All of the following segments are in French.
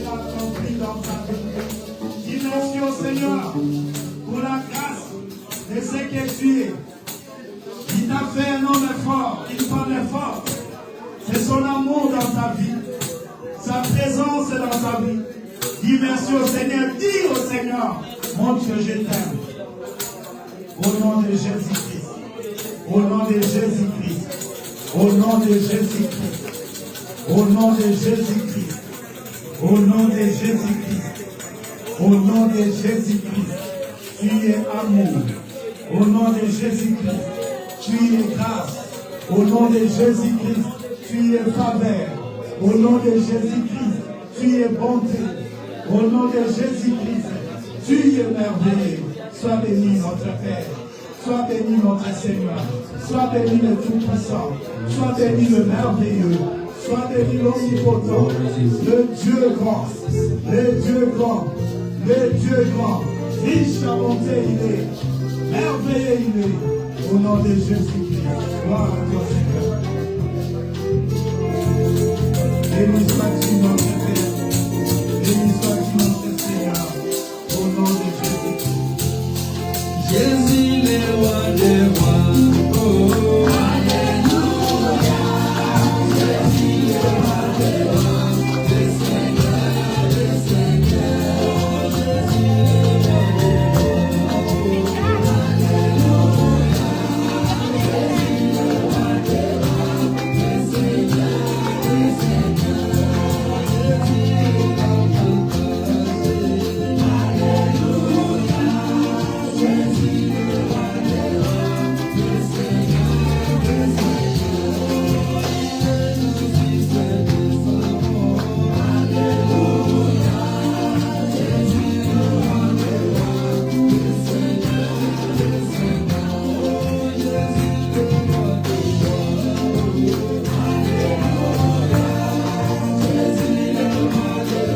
qu'il a accompli dans ta vie. Dis merci au Seigneur pour la grâce de ce que tu es. Il t'a fait un homme fort, une femme forte. C'est son amour dans ta vie, sa présence dans ta vie. Dis merci au Seigneur, dis au Seigneur, mon Dieu, je t'aime. Au nom de Jésus-Christ, au nom de Jésus-Christ, au nom de Jésus-Christ, au nom de Jésus-Christ, au nom de Jésus-Christ, au nom de Jésus-Christ, tu es amour. Au nom de Jésus-Christ, tu es grâce. Au nom de Jésus-Christ, tu es faveur. Au nom de Jésus-Christ, tu es bonté. Au nom de Jésus-Christ, tu es merveilleux. Sois béni notre Père. Sois béni notre Seigneur. Sois béni le Tout-Puissant. Sois béni le merveilleux. Sois béni l'omnipotent. Le Dieu grand. Le Dieu grand. Le Dieu grand. Riche à bonté il est. Merveilleux il est. Au nom de Jésus-Christ. Gloire à toi Seigneur. Béni sois-tu notre Père. Béni sois-tu notre Seigneur. Au nom de Jésus-Christ. Jésus le roi des rois. Oh, alléluia. Jésus le roi des rois. Le Seigneur, le Seigneur. Jésus le roi des rois. Alléluia. Jésus le roi des rois. Le Seigneur, le Seigneur. Jésus le roi des rois. Alléluia. Jésus le roi des rois. Le Seigneur, le Seigneur. Jésus c'est défendant. Alléluia. Jésus le roi des rois. Le Seigneur, le Seigneur. Jésus le roi des rois. Alléluia. Jésus le roi des rois.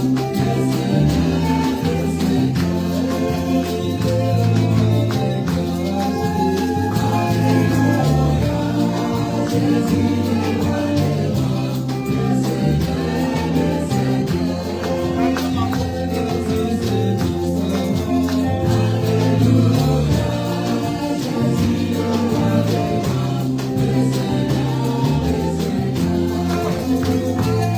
Le Seigneur, le Seigneur. Il est le roi des grâces. Alléluia. Jésus le roi des rois. Le Seigneur, le Seigneur. Jésus c'est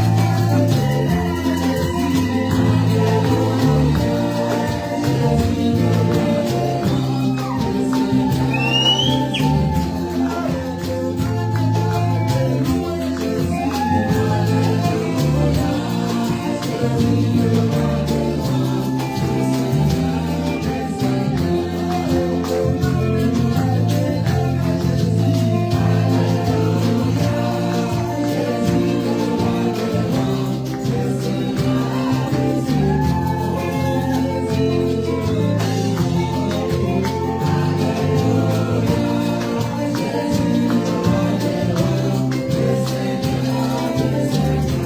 défendant. Alléluia. Jésus le roi des rois. Le Seigneur, le Seigneur.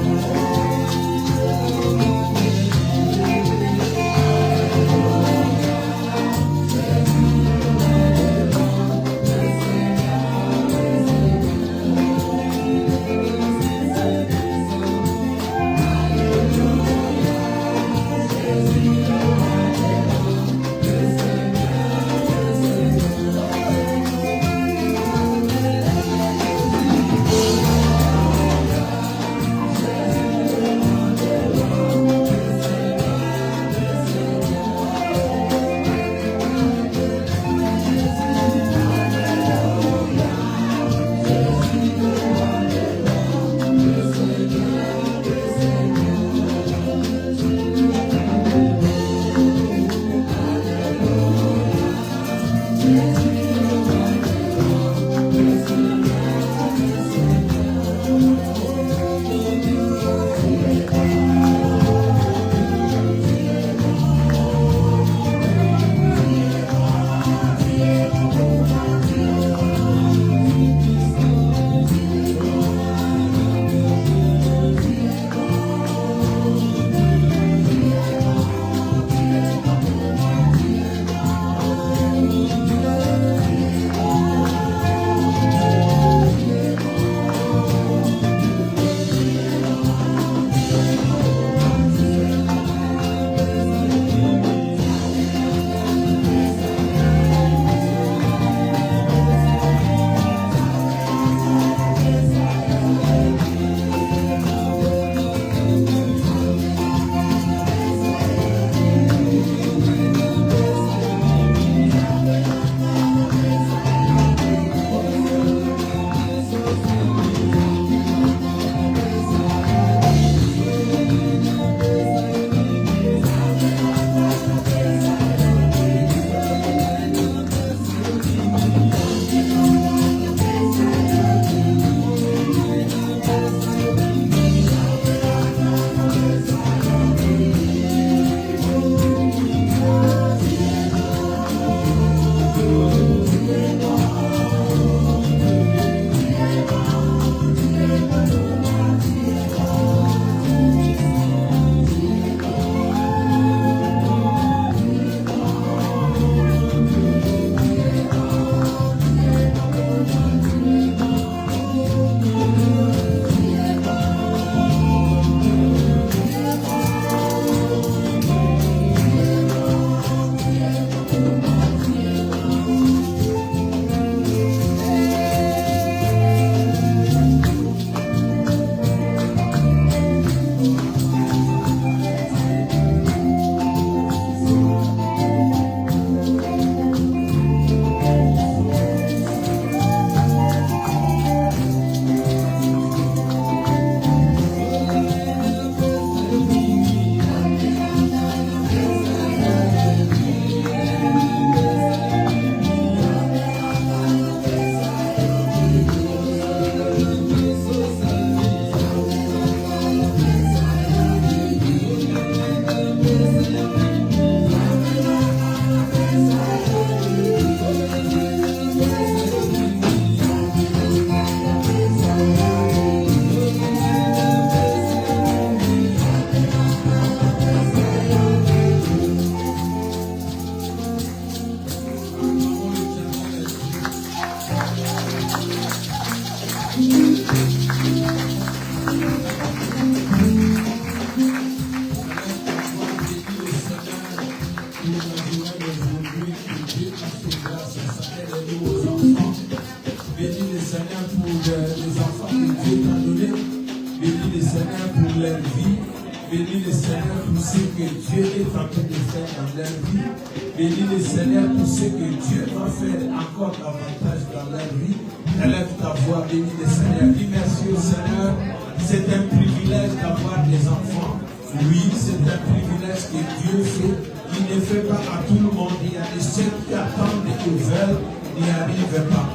Bénis le Seigneur pour ce que Dieu va faire encore davantage dans leur vie. Élève ta voix, bénis le Seigneur. Dis merci au Seigneur. C'est un privilège d'avoir des enfants. Oui, c'est un privilège que Dieu fait. Il ne fait pas à tout le monde. Il y a des ceux qui attendent et qui veulent, n'y arrivent pas.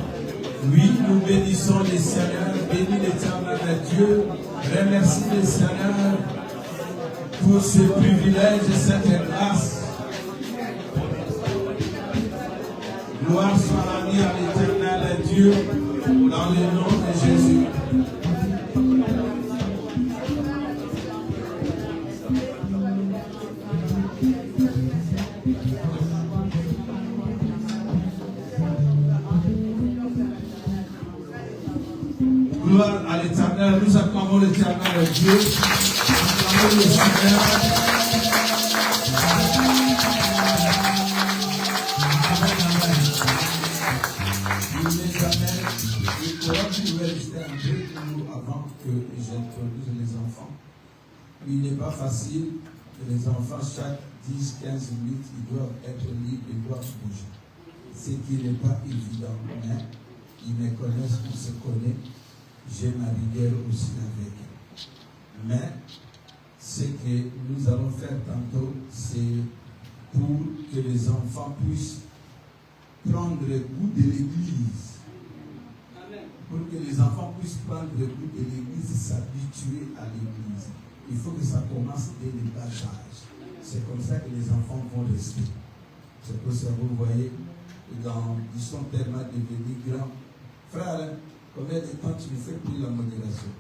Oui, nous bénissons le Seigneur. Bénis l'éternel Dieu. Remercie le Seigneur pour ce privilège et cette grâce. Gloire soit rendue à l'éternel Dieu dans le nom de Jésus. Gloire à l'éternel. Nous acclamons l'éternel Dieu. Acclamons le Seigneur. Avant que j'introduise les enfants. Il n'est pas facile que les enfants, chaque 10-15 minutes, ils doivent être libres, ils doivent bouger. Ce qui n'est pas évident, mais ils me connaissent, on se connaît. J'ai ma rigueur aussi avec eux. Mais ce que nous allons faire tantôt, c'est pour que les enfants puissent prendre le goût de l'Église. Pour que les enfants puissent prendre le goût de l'Église et s'habituer à l'Église. Il faut que ça commence dès le bas âge. C'est comme ça que les enfants vont rester. C'est pour ça que vous voyez, ils sont tellement devenus grands. Frère, combien de temps tu ne fais plus la modération?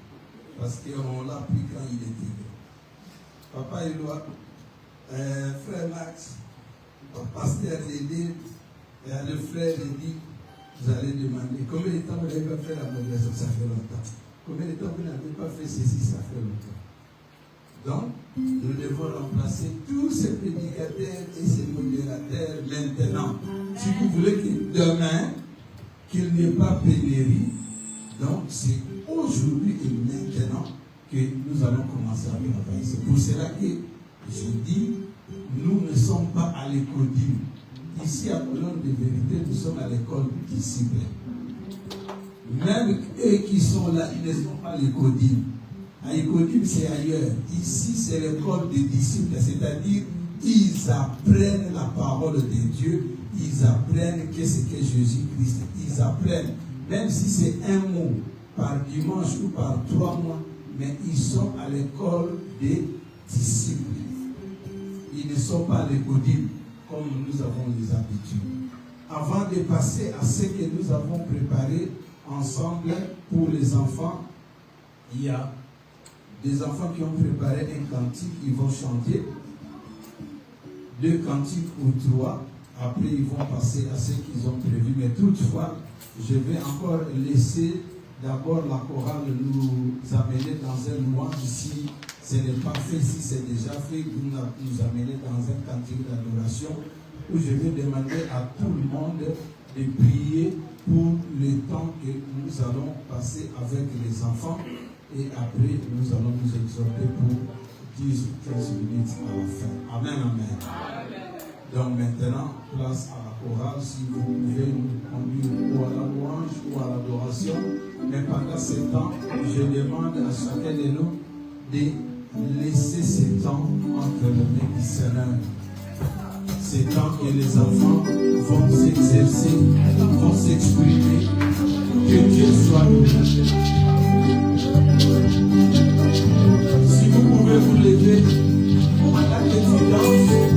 Parce qu'on l'a pris quand il était grand. Papa Éloi, frère Max, pasteur Lédé, le frère Lédé, vous allez demander combien de temps vous n'avez pas fait la modération, ça fait longtemps. Combien de temps vous n'avez pas fait ceci, ça fait longtemps. Donc, nous devons remplacer tous ces prédicateurs et ces modérateurs maintenant. Si vous voulez que demain, qu'il n'y ait pas pénurie, donc c'est aujourd'hui et maintenant que nous allons commencer à travailler. C'est pour cela que je dis, nous ne sommes pas à l'écodime. Ici, à Colonne de Vérité, nous sommes à l'école disciple. Même eux qui sont là, ils ne sont pas à l'écodime. À l'écodime, c'est ailleurs. Ici, c'est l'école des disciples, c'est-à-dire, ils apprennent la parole de Dieu, ils apprennent qu'est-ce que Jésus-Christ. Ils apprennent, même si c'est un mot par dimanche ou par 3 mois, mais ils sont à l'école des disciples. Ils ne sont pas à l'écodime, comme nous avons les habitudes. Avant de passer à ce que nous avons préparé ensemble pour les enfants, il y a des enfants qui ont préparé un cantique, ils vont chanter 2 cantiques ou 3. Après, ils vont passer à ce qu'ils ont prévu. Mais toutefois, je vais encore laisser d'abord la chorale nous amener dans un louange. Si ce n'est pas fait, si c'est déjà fait, nous amener dans un cantique d'adoration où je vais demander à tout le monde de prier pour le temps que nous allons passer avec les enfants. Et après, nous allons nous exhorter pour 10 ou 15 minutes à la fin. Amen, amen. Donc maintenant, place à la chorale, si vous pouvez nous conduire ou à la louange ou à l'adoration. Mais pendant ce temps, je demande à chacun de nous de laisser ce temps entre les mains du Seigneur. C'est temps que les enfants vont s'exercer, vont s'exprimer. Que Dieu soit loué. Si vous pouvez vous lever, pendant que tu danses,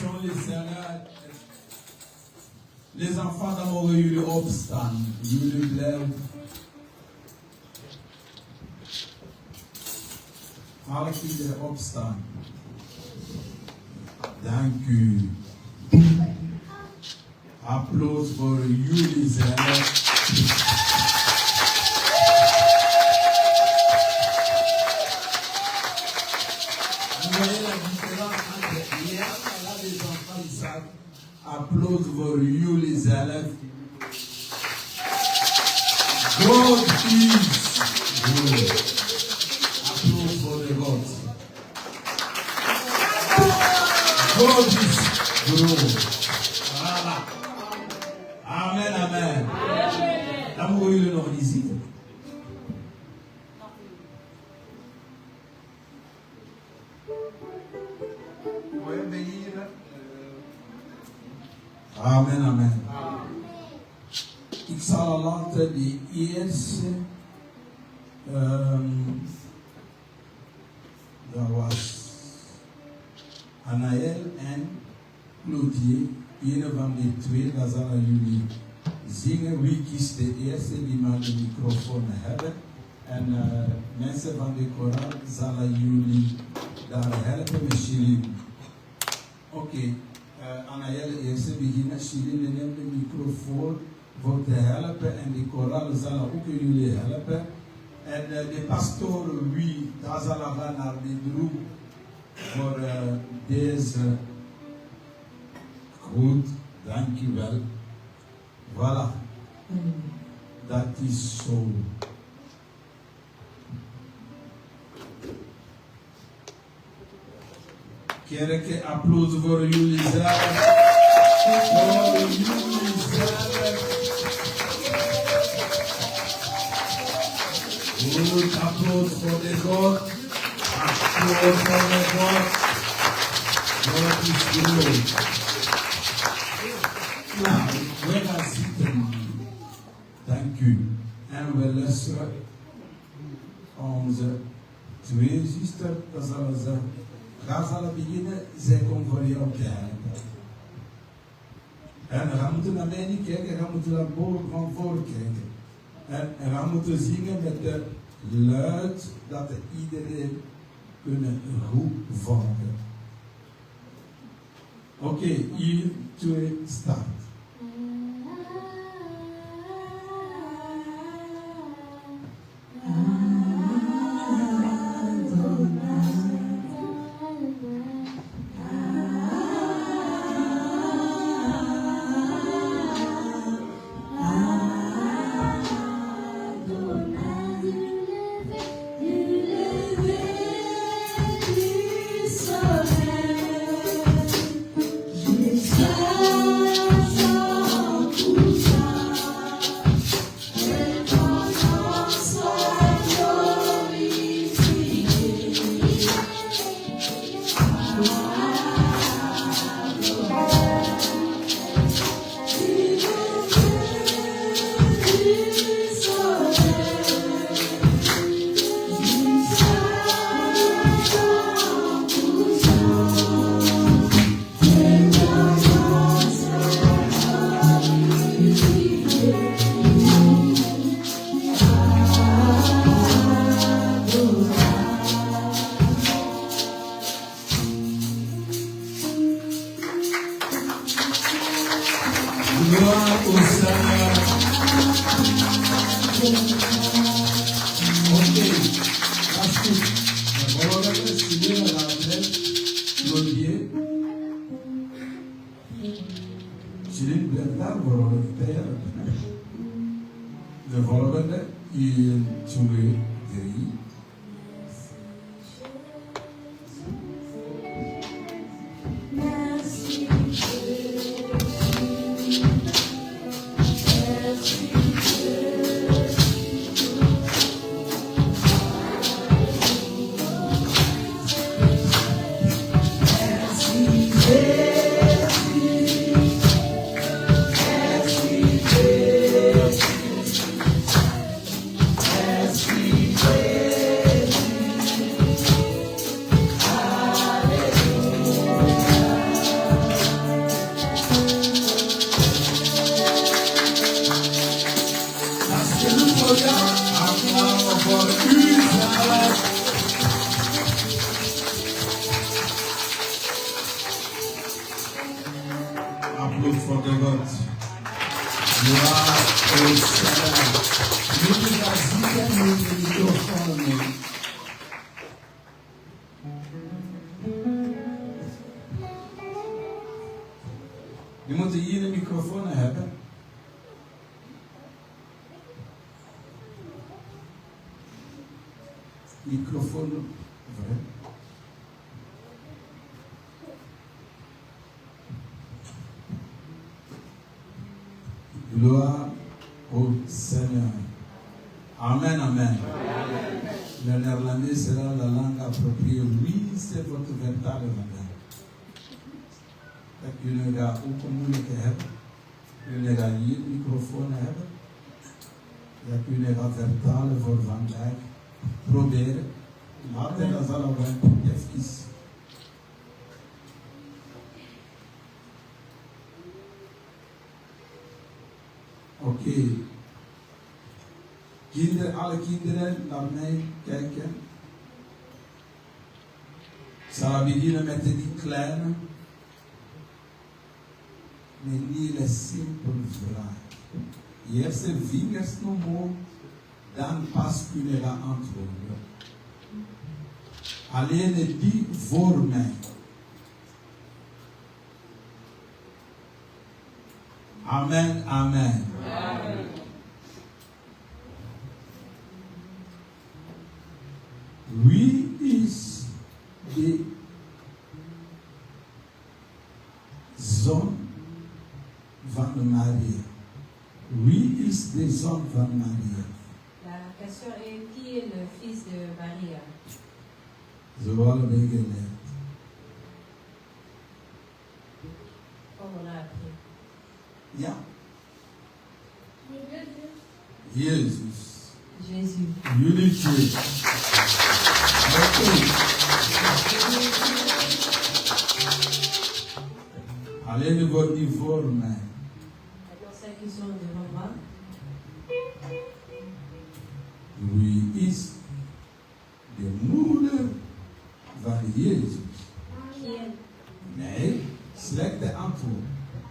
bénissons le Seigneur. Les enfants d'amour, ils le obstant, ils le blême. Alle kinderen opstaan. Dank u. Applaus voor jullie zelf. Vous voyez la différence entre hier et là, les enfants ils savent. Applaus voor jullie zelf. God is good. Applaus voor de God. God is good. Voilà. Amen, amen. L'amour, il est non ici. Amen, amen. Ik zal laten die eerste, dat was Anaël en Claudie, een van die twee, dat zullen jullie zingen. Wie kiest de eerste die maar de microfoon hebben? En mensen van de koran zullen jullie daar helpen met Shirin. Oké. Anaël eerst beginnen, Shirin neemt de microfoon voor te helpen en de koral zal ook jullie helpen. En de pastoor, wie, daar zal gaan naar de droeg voor deze. Goed, dankjewel. Voilà, dat is zo. Kerk, applaus voor jullie zelf. Voor jullie zelf. Goed, applaus voor de God. Applaus voor de God. God is goed. Nou, we gaan zitten. Dank u. En we luisteren onze twee zusters, dat zullen ze. Ga zullen beginnen, zij komt voor jou te helpen. En we moeten naar mij kijken, we moeten naar boven van voor kijken. En we moeten zingen met de luid dat iedereen kunnen goed volgen. Oké, 1, 2, start. De volgende, 1, 2, 3. As we pray. look for the Lord. Gloire au Seigneur. Nous avons le microphone. Je moet hier een microfoon hebben. Microfoon. Gloire au Seigneur. Amen, amen. Le néerlandais sera la langue appropriée. Oui, c'est votre véritable langage. Dat jullie daar ook een moeilijke hebben. Jullie daar hier een microfoon hebben. Dat jullie dat vertalen voor vandaag. Proberen. Later dat zal wel even. Oké. Alle kinderen naar mij kijken. Ik zal beginnen met die kleine. Een hele simpele vraag. Eerst de vingers omhoog, dan pas kunnen we antwoorden. Alleen die voor mij. Amen, amen. Amen. Wie is de zoon van Maria? Wie is de zoon van Maria? La question est qui est le fils de Maria? Zoals we geleerd. Comme on a appris. Ja. Jezus. Jésus. Jullie twee. Alleen voor die voor mij. Maintenant, celles qui sont devant moi. Wie is de moeder van Jezus? Qui est, Nee, slechte antwoord.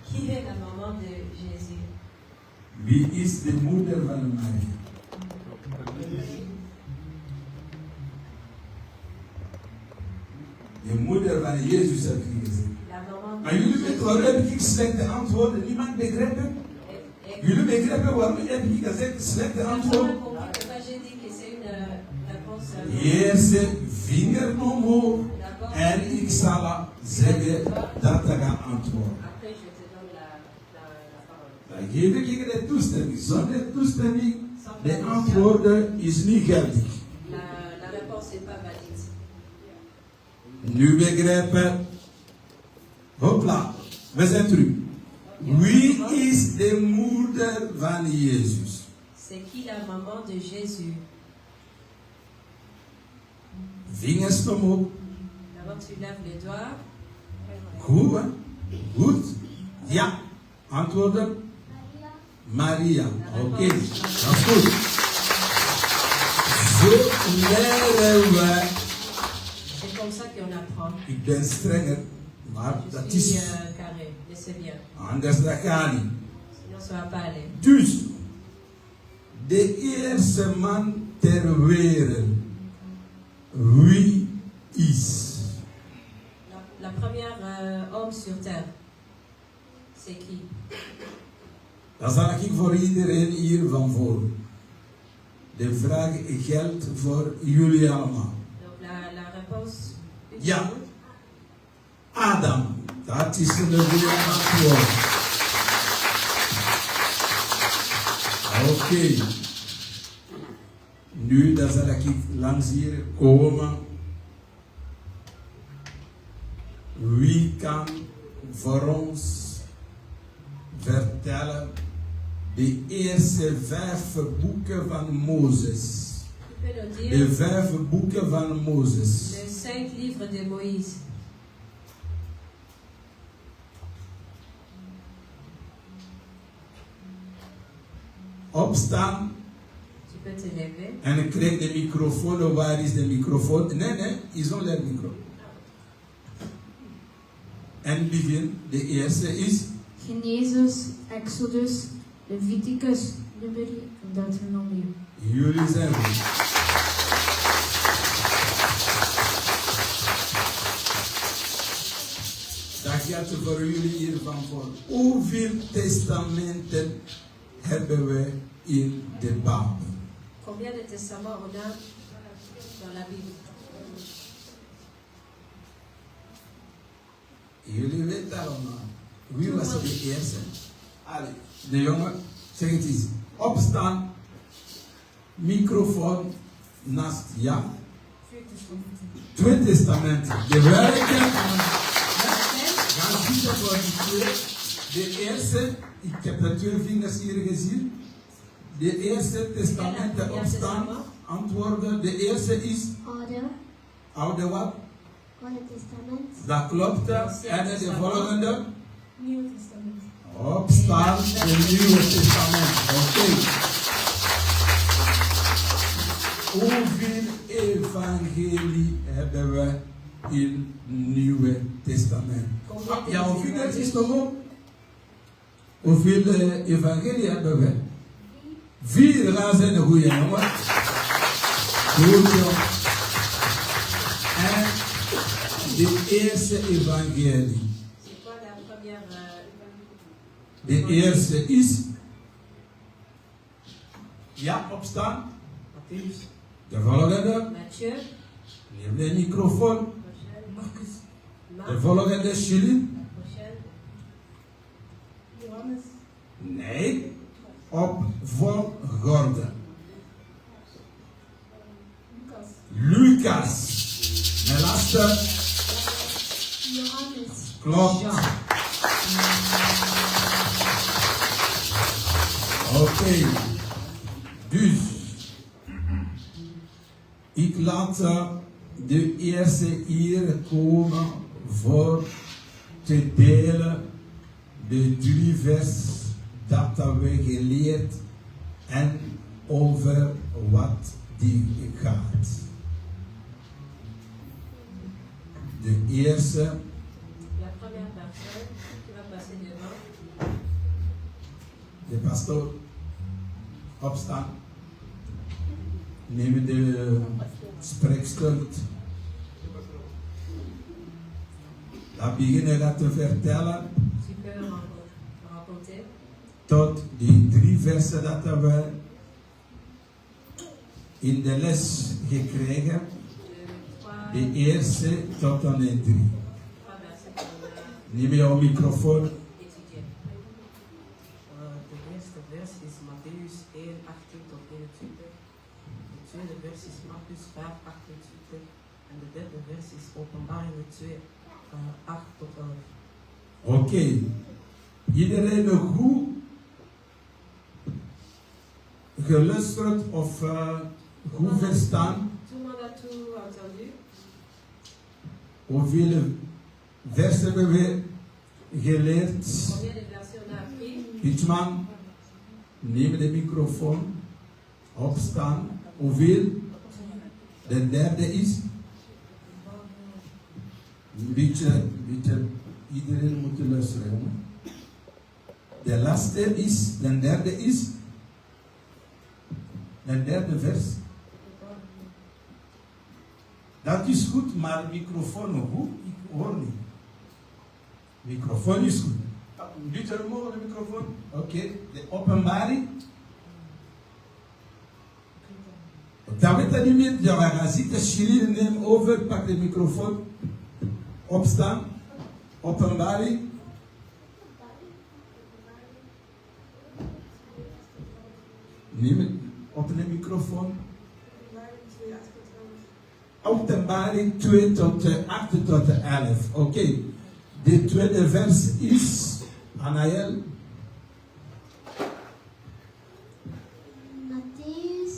qui est la maman de Jésus? Wie is de moeder van Maria? De moeder van Jezus heb je gezegd. La maman Maar jullie weten waarom heb ik slechte antwoorden? Niemand begrepen? Jullie begrepen waarom heb ik gezegd slechte antwoorden? Eerste vinger omhoog en ik zal zeggen dat ik ga antwoorden. Dan geef ik je de toestemming. Zonder toestemming, de antwoorden is niet geldig. La réponse n'est pas valide. Nu begrijpen. Hopla, we zijn terug. Wie is de moeder van Jezus? C'est qui la maman de Jésus? Vingers omhoog. D'abord tu lèves les doigts. Goed, hè? Goed. Ja. Antwoorden? Maria. Oké, dat is goed. Zo leren we. C'est comme ça qu'on apprend. Ik ben strenger, maar Je dat suis is carré, je sais bien. anders dat gaat niet. Sinon ça va pas aller. Dus, de eerste man ter wereld, wie is? La première homme sur terre, c'est qui? Dat zal ik voor iedereen hier van voor. De vraag geldt voor jullie allemaal. Donc la réponse. Ja. Adam, dat is een goede antwoord. Oké. Nu dan zal ik langs hier komen. Wie kan voor ons vertellen de eerste 5 boeken van Mozes? Tu peux nous De dire 5 boeken van Mozes. les 5 livres de Moïse. Opstaan Tu peux te lever. en ik krijg de microfoon. Waar is de microfoon? Nee, ils ont leur micro. En begin, de eerste is Genesis, Exodus, Leviticus, Numeri en Deuteronomium. Jullie zijn goed. Dat geldt voor jullie hiervan voor. Hoeveel testamenten hebben we in de Bijbel? Combien de testaments on a dans la Bible? Jullie weten allemaal. Wie was de eerste? Allee, de jongen, zeg het eens. Opstaan, microfoon naast ja. 2 testamenten. De werken van. Gaan zitten voor die 2. De eerste, ik heb de 2 vingers hier gezien. De eerste testamenten opstaan, antwoorden. De eerste is. Oude wat? Oude Testament. Dat klopt. En de volgende? Nieuw Testament. Opstaan, het Nieuwe Testament. Oké. Hoeveel evangelie hebben we in het Nieuwe Testament? Ja, hoeveel is toch ook? Hoeveel evangelie hebben we? 4 gaan zijn de goede jongen. Goed joh. En de eerste evangelie. De eerste is. Ja, opstaan. De volgende. Matthieu. Neem de microfoon. De volgende is jullie. Johannes. Nee. Op volgorde. Lucas. De laatste. Johannes. Klopt. Oké. Dus. Ik laat de eerste hier komen voor te delen de 3 vers dat we geleerd en over wat die gaat. De eerste. La première personne qui va passer devant. De pastoor. Opstaan. Neem de spreekstoel. Dat beginnen gaat te vertellen. Tu peux raconter. Tot die 3 versen dat we in de les gekregen. De eerste tot en met 3. Neem jouw microfoon. De eerste vers is Matthäus 1, 18 tot 21. De tweede vers is Marcus 5, 28. En de derde vers is Openbaringen 2, 8 tot 11. Oké. Iedereen goed geluisterd of goed verstaan? Tout le monde a tout entendu. Hoeveel versen hebben we geleerd? Combien de versets on a appris? Pietman, neem de microfoon. Opstaan. Hoeveel? De derde is? Een beetje, iedereen moet luisteren. Jongen. De laatste is, de derde is? De derde vers. Dat is goed, maar microfoon goed? Ik hoor niet. Microfoon is goed. Een beetje omhoog de microfoon. Oké, de openbaring. Dat weet je niet meer. Ja, we gaan zitten, Chili, neem over, pak de microfoon. Opstaan. Openbaring. Neem het op de microfoon. Openbaring 2 tot 8 tot 11. Oké. De tweede vers is Anaël. Matthäus.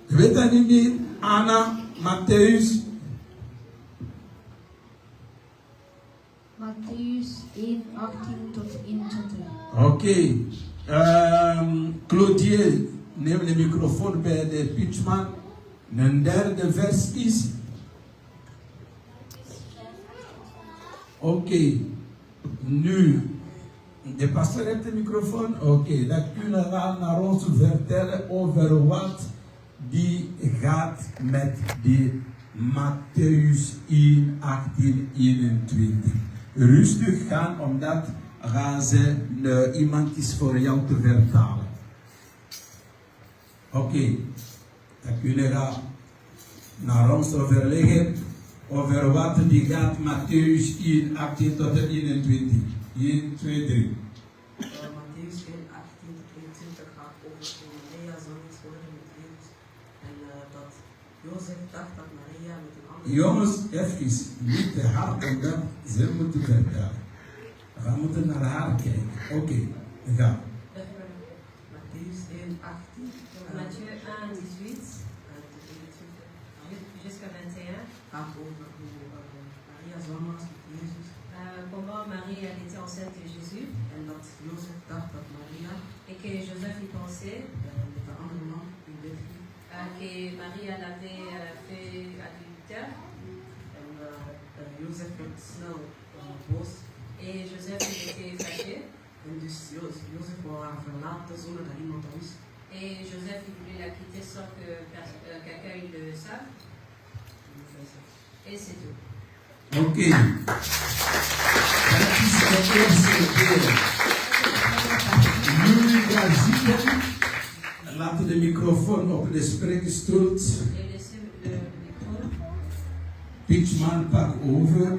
Ik weet dat niet meer. Anna, Matthäus. Matthäus 1, 18 tot 21. Oké. Claudier, neem de microfoon bij de pitchman. Een derde vers is. Oké, nu, de pastor heeft de microfoon. Oké, dan kunnen we naar ons vertellen over wat die gaat met die Matthäus 1, 18, 21. Rustig gaan, omdat iemand is voor jou te vertalen. Oké, dan kunnen we naar ons overleggen over wat die gaat Matthäus 1, 18 tot 21. 1, 2, 3. Matthäus 1, 18 tot 21 gaat over hoe Maria zwanger is geworden met Jezus. En dat Jozef dacht dat Maria met een andere... Jongens, even, niet te hard, omdat ze moeten vertellen. We moeten naar haar kijken. Oké, ga. Matthäus 1, 18. Matthieu 1, 18 jusqu'à 21. Gaat over hoe Maria zwanger was met Jezus. Comment Marie elle était enceinte de Jésus. En dat Jozef dacht dat Maria Et que Joseph y pensait. met een andere man in bed ging. Que Marie elle avait fait adultère. En Jozef werd snel boos. Et Joseph il était fâché. En dus Jozef wou haar verlaten zonder dat iemand dat wist. Et Joseph il voulait la quitter sans que quelqu'un le sache. Et c'est tout. Oké. Dat is de eerste keer. Nu gaan zitten. Laten de microfoon op de spreekstoel. Et laissez le micro. Pitchman, pak over.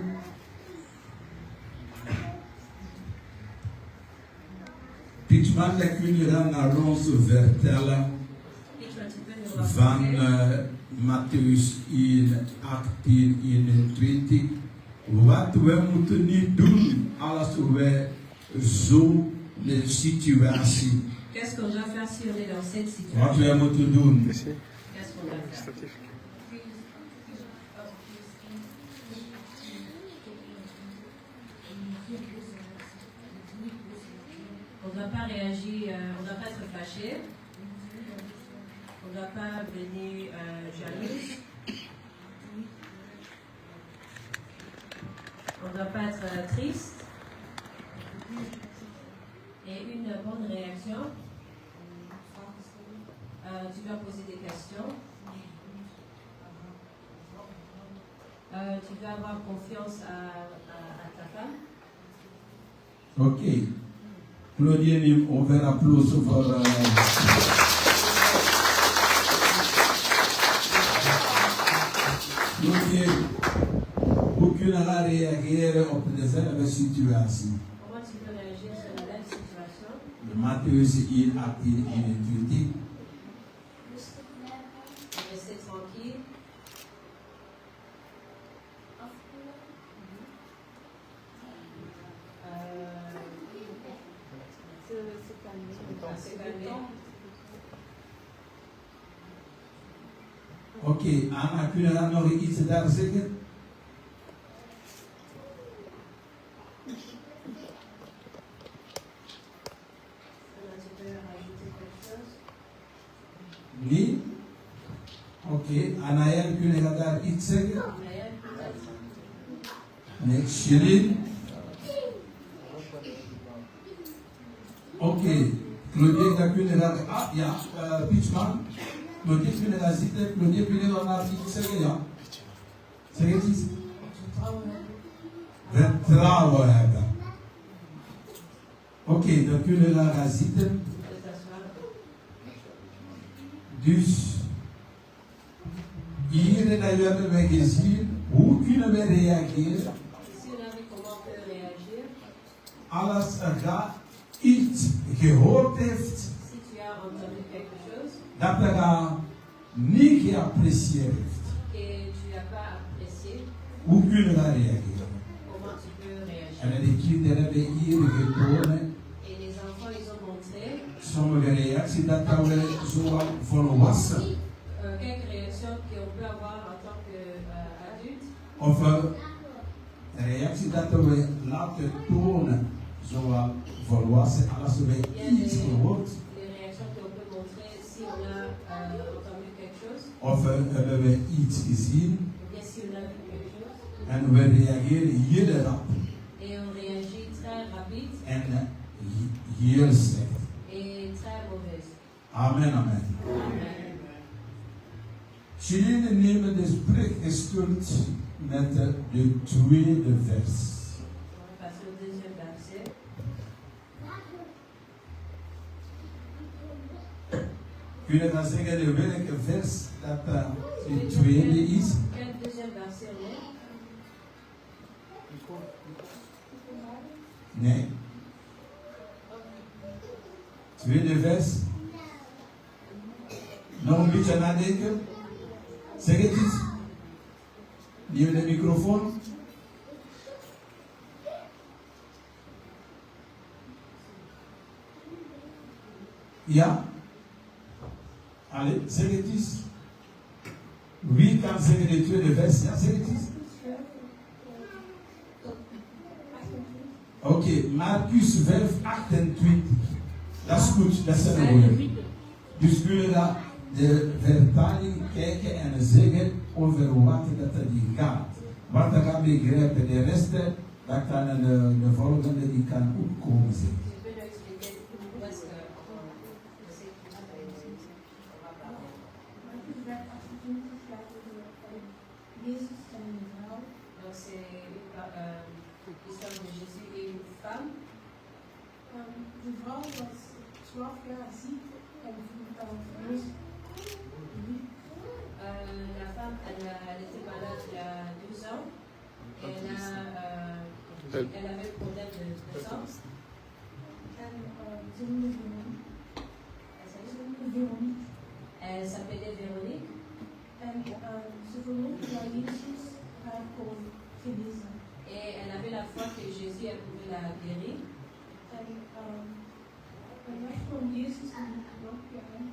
Pitchman, dan kun je dan naar ons vertellen van Matthäus 1, 18, 21. Wat we moeten niet doen als we zo'n situatie. Qu'est-ce qu'on doit faire si on est dans cette situation? Wat we moeten doen. Qu'est-ce qu'on doit faire? On ne doit pas réagir, on ne doit pas être fâché, on ne doit pas devenir jaloux, on ne doit pas être triste. Et une bonne réaction, tu dois poser des questions, tu dois avoir confiance à ta femme. Ok. Claudine, on va applaudir pour Claudine, hoe kunnen we reageren op dezelfde situatie? Comment tu peux réagir sur la même situation? Matthäus 1, 18, 21. Rester tranquille. Se calmer. Oké, Anna, kunnen we nog iets daar zeggen? Tu peux rajouter quelque chose? Nee? Oké, Anaël, kunnen we daar iets zeggen? Naël, peut-être? Nee, Shirin? Oké, Claudie, dan kunnen we daar... Ah, ja, Pitchman. Claudie, kunnen we daar zitten? Claudie, kunnen we daar iets zeggen? Ja. Zeg het eens. Vertrouwen hebben. Oké, dan kunnen we daar gaan zitten. Dus, hier en daar hebben we gezien, hoe kunnen we reageren? Ici, on a vu comment on peut réagir. Als er gaat iets gehoord heeft, Si tu as entendu quelque chose dat er niet geapprecieerd heeft. et tu n'as pas apprécié, Hoe kunnen we reageren? comment tu peux réagir? En de kinderen hebben hier getoond Et les enfants, ils ont montré sommige reacties dat we zo volwassen quelques réactions qu'on peut avoir en tant qu'adulte. of reacties dat we laten tonen, zowel volwassen als we iets gehoord Les réactions qu'on peut montrer si on a entendu quelque chose, of hebben we iets gezien ou bien si on a vu quelque chose. en we reageren hier erop. heel slecht. et très mauvaise. Amen, amen. Amen. Jullie nemen de spreekgestuurd met de tweede vers. On va passer au deuxième verset. Kun je dan zeggen de welke vers dat de tweede is? Quel deuxième verset on est? Nee. Tweede vers. Nog een beetje nadenken. Zeg het eens. Neem de microfoon. Ja? Allez, zeg het eens. Wie kan zeggen de tweede vers? Ja, zeg het eens. Oké, Marcus 5, 28. Dat is goed, dat zijn de woorden. Dus kun je dat de vertaling kijken en zeggen over wat dat er die gaat. Wat dat gaat begrijpen. De rest, dat kan de volgende, die kan ook komen zeggen. Tu peux nous expliquer où est-ce que je sais que on va parler. Donc c'est l'histoire de Jésus et une femme. De vrouw was 12 jaar ziek en verloofd. La femme, elle était malade il y a 12 ans. Et elle avait un problème de sang. En ze noemde Veronique. Elle s'appelait Véronique. En ze geloofde dat Jezus haar kon genezen. Et elle avait la foi que Jésus elle pouvait la guérir. En een dag kwam Jezus in een dorpje aan.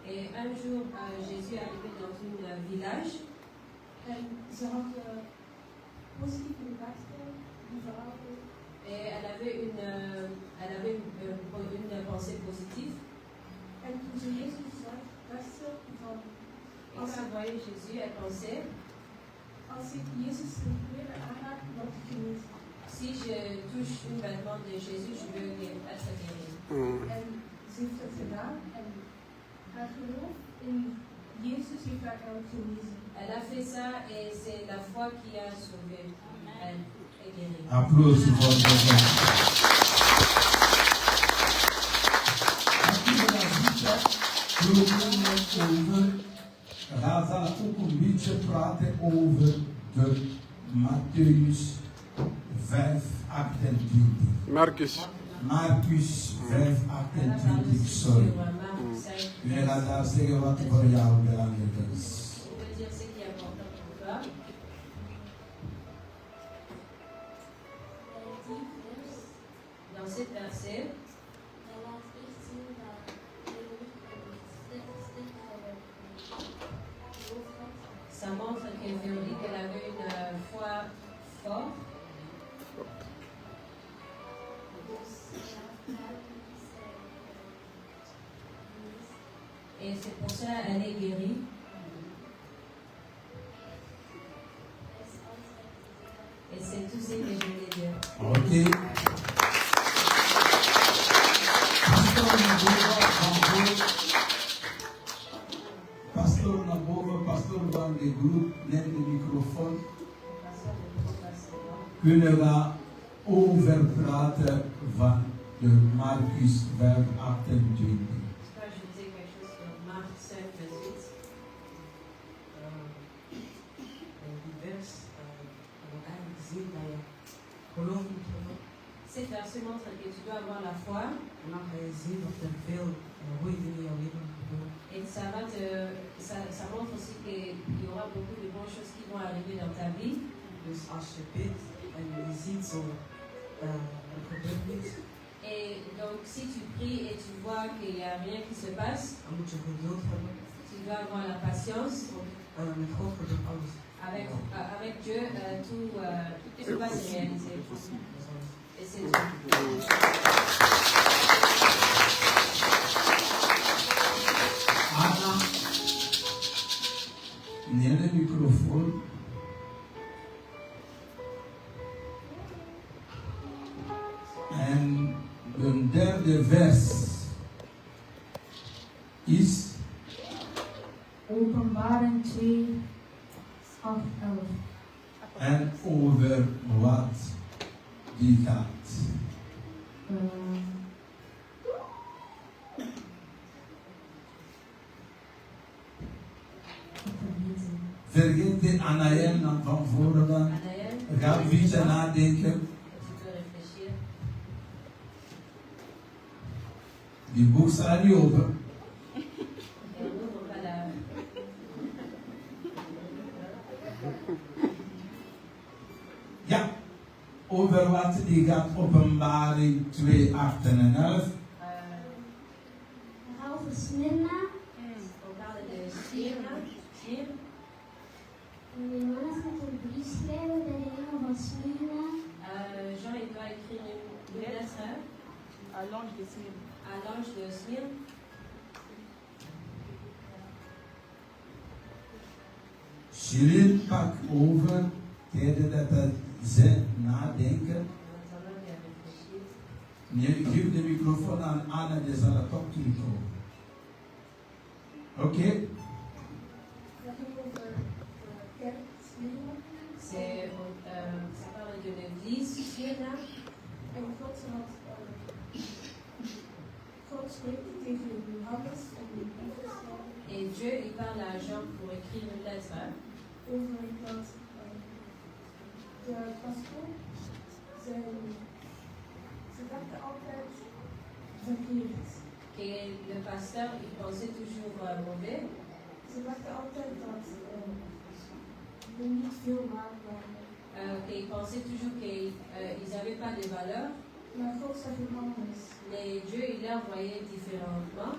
Et un jour, Jésus est arrivé dans un village. En ze had positieve gedachten, die vrouw. Et elle avait une pensée positive. En toen ze Jezus zag, dacht ze van, Et quand elle voyait Jésus, elle pensait, als ik Jezus zijn kleren aanraak, word ik genezen. si je touche un vêtement de Jésus, je veux être guérie. En ze heeft het gedaan en haar geloof in Jezus heeft haar genezen. Elle a fait ça et c'est la foi qui a sauvé. Elle est guérie. Applaus voor de we gaan dan ook een beetje praten over de Matthäus 5, 28. Marcus. Marcus 5, On a parlé 28, sur sorry. Marc 5. U gaat daar zeggen wat voor jou belangrijk is. Je peux dire ce qui est important pour toi. Dans cet verset, ça montre que Véronique elle avait une foi forte. Et c'est pour ça qu'elle est guérie. Et c'est tout ce que je voulais dire. Ok. Pastor naar boven, pastor van de groep, neem de microfoon. Kunnen we over praten van de Marcus 5, 28. Je peux ajouter quelque chose sur Marc 5, 28. Die vers wil eigenlijk zien dat je geloof moet hebben. Cet verset montre que tu dois avoir la foi En dan ga je zien dat er veel goede dingen in jouw leven gebeuren. et ça montre aussi qu'il y aura beaucoup de bonnes choses qui vont arriver dans ta vie. Dus als je bidt en je ziet zo, er gebeurt niks, Et donc si tu pries et tu vois qu'il n'y a rien qui se passe, dan moet je geduld hebben. tu dois avoir la patience. Met God gebeurt alles. Avec Dieu, tout va se réaliser. Dat is alles. Et c'est tout. Anna, neem de microfoon. En we de derde vers is Openbaring 2, 8, 11. en over wat die gaat. Vergeet de Anaël dan van voren dan. Ga een beetje nadenken. Die boek staat niet open. Ja, over wat die gaat Openbaring 2, 8 en 11. Over Smyrna. En Johannes gaat een brief schrijven bij de engel van Smyrna. Jean, il doit écrire une lettre À l'ange de Smyrne. à l'ange de Smyrne. Shirin pak over, tijdens dat ze nadenken. Geef de microfoon aan Anna, die zal het ook terugkomen. Oké? Ça parle de l'église Smyrna. En God spreekt tegen Johannes om die brief te schrijven. Et Dieu, il parle à Jean pour écrire une lettre Over dat de pastoor ze dachten altijd verkeerd. que le pasteur, il pensait toujours mauvais. Ze dachten altijd dat we niet veel waard waren. Qu'il pensait toujours qu'ils n'avaient pas de valeur. Maar God zegt het anders. Mais Dieu, il l'a envoyé différemment.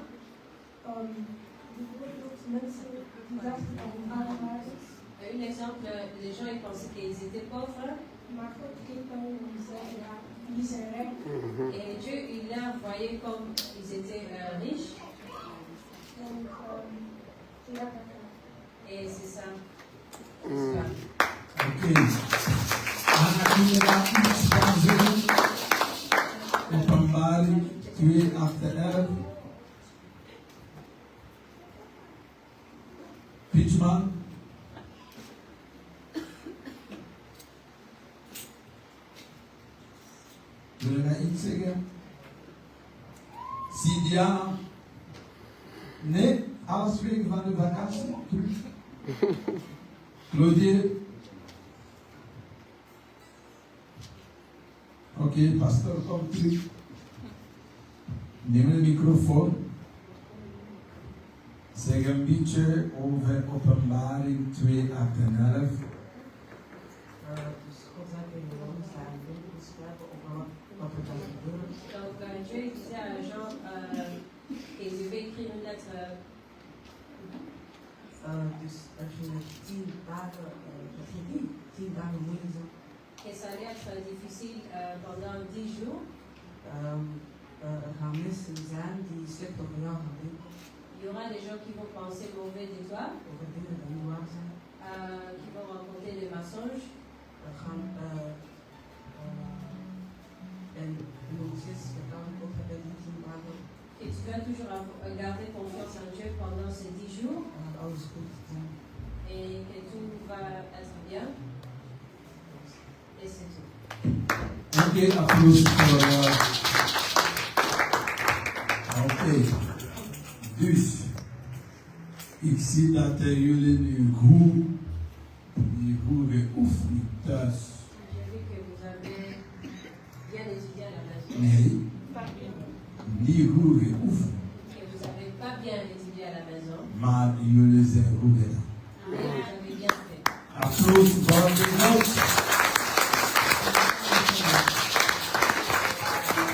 Bijvoorbeeld mensen die dachten dat het arm waren. Un exemple, les gens ils pensaient qu'ils étaient pauvres. Maar God keek naar hen en zei, ja, die zijn rijk. Et Dieu, il l'a envoyé comme ils étaient riches. En ja, Et c'est ça. Oké. Anna, kun je daar iets van zeggen? Openbaring 2, 8 en 11. Pietman. Wil je iets zeggen? Sidiana? Nee? Alles wegen van de vakantie? Claudie? Oké, pastor, kom terug. Neem de microfoon. Zeg een beetje over Openbaring 2, 8 en 11. Dus God zei tegen Johannes daar een brief te schrijven over wat er gaat gebeuren. Donc Dieu disait à Jean qu'il devait écrire une lettre. Dus er gingen 10 dagen, dat ging 10 dagen moeilijk zijn. Que ça allait être difficile pendant 10 jours. Er gaan mensen zijn die slecht over jou gaan denken. Il y aura des gens qui vont penser mauvais de toi, Over dingen die niet waar zijn. qui vont raconter des mensonges. En Mozes vertelde God bij die 10 dagen. Et tu dois toujours garder confiance en Dieu pendant ces 10 jours. Alles goed zijn. Et que tout va être bien. Et c'est tout. Oké, applaus voor... Oké. Dus, ik zie dat jullie nu goed geoefend thuis. J'ai vu que vous avez bien étudié à la maison. Nee, niet goed geoefend, Que vous n'avez pas bien étudié à la maison. maar jullie zijn goed gedaan. Mais vous avez bien fait. Applaus voor de noot.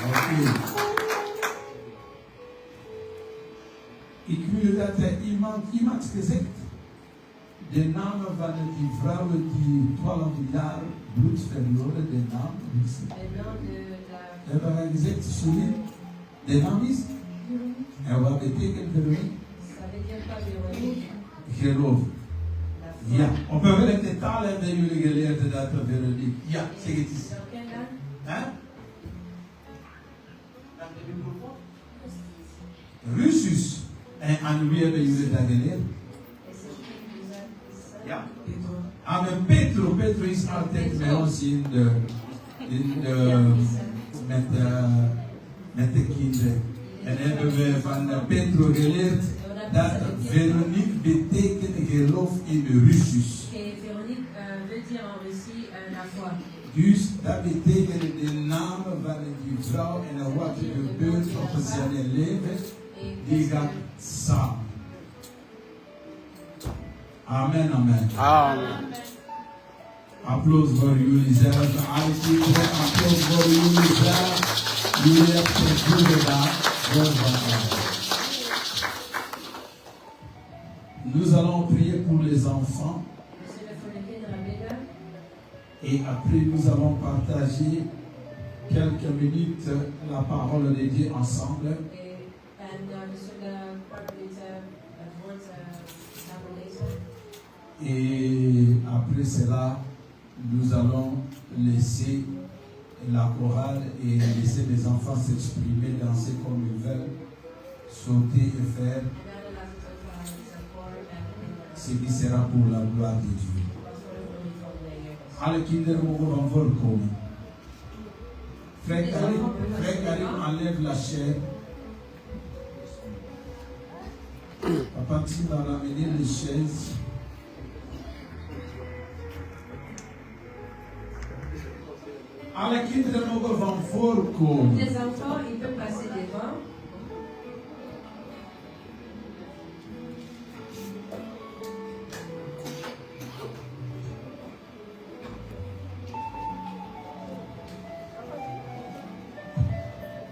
Oké. Ik wil dat er iemand gezegd, de namen van die vrouwen die 12 jaar bloed verloren, de naam is. Le nom de la. Hebben wij gezegd, sorry, de naam is? En wat betekent Veronique? Ça veut dire quoi, Véronique? Geloof. La foi. Ja, op welke taal hebben jullie geleerd dat Veronique? Ja, zeg het eens. Dans quelle langue? Hè? Rufus en aan wie hebben jullie dat geleerd? Ja. Aan Petro is altijd bij ons met de kinderen. En hebben we van Petro geleerd dat Veronique betekent geloof in Rufus. Véronique veut dire en Russie la foi. Dus dat betekent de naam van die vrouw en wat er gebeurt op zijn leven, die gaat samen. Amen, amen. Amen. Applaus voor jullie zelf. Alle kinderen, applaus voor jullie zelf. Jullie hebben het goed gedaan. Nous allons prier pour les enfants. Et après, nous allons partager quelques minutes la parole de Dieu ensemble. Et après cela, nous allons laisser la chorale et laisser les enfants s'exprimer, danser comme ils veulent, sauter et faire ce qui sera pour la gloire de Dieu. Alle kinderen mogen van voorkomen. Frère Karim enlève la chair. Papa Tim va ramener les chaises. Alle kinderen mogen van voorkomen. Les enfants, ils peuvent passer devant.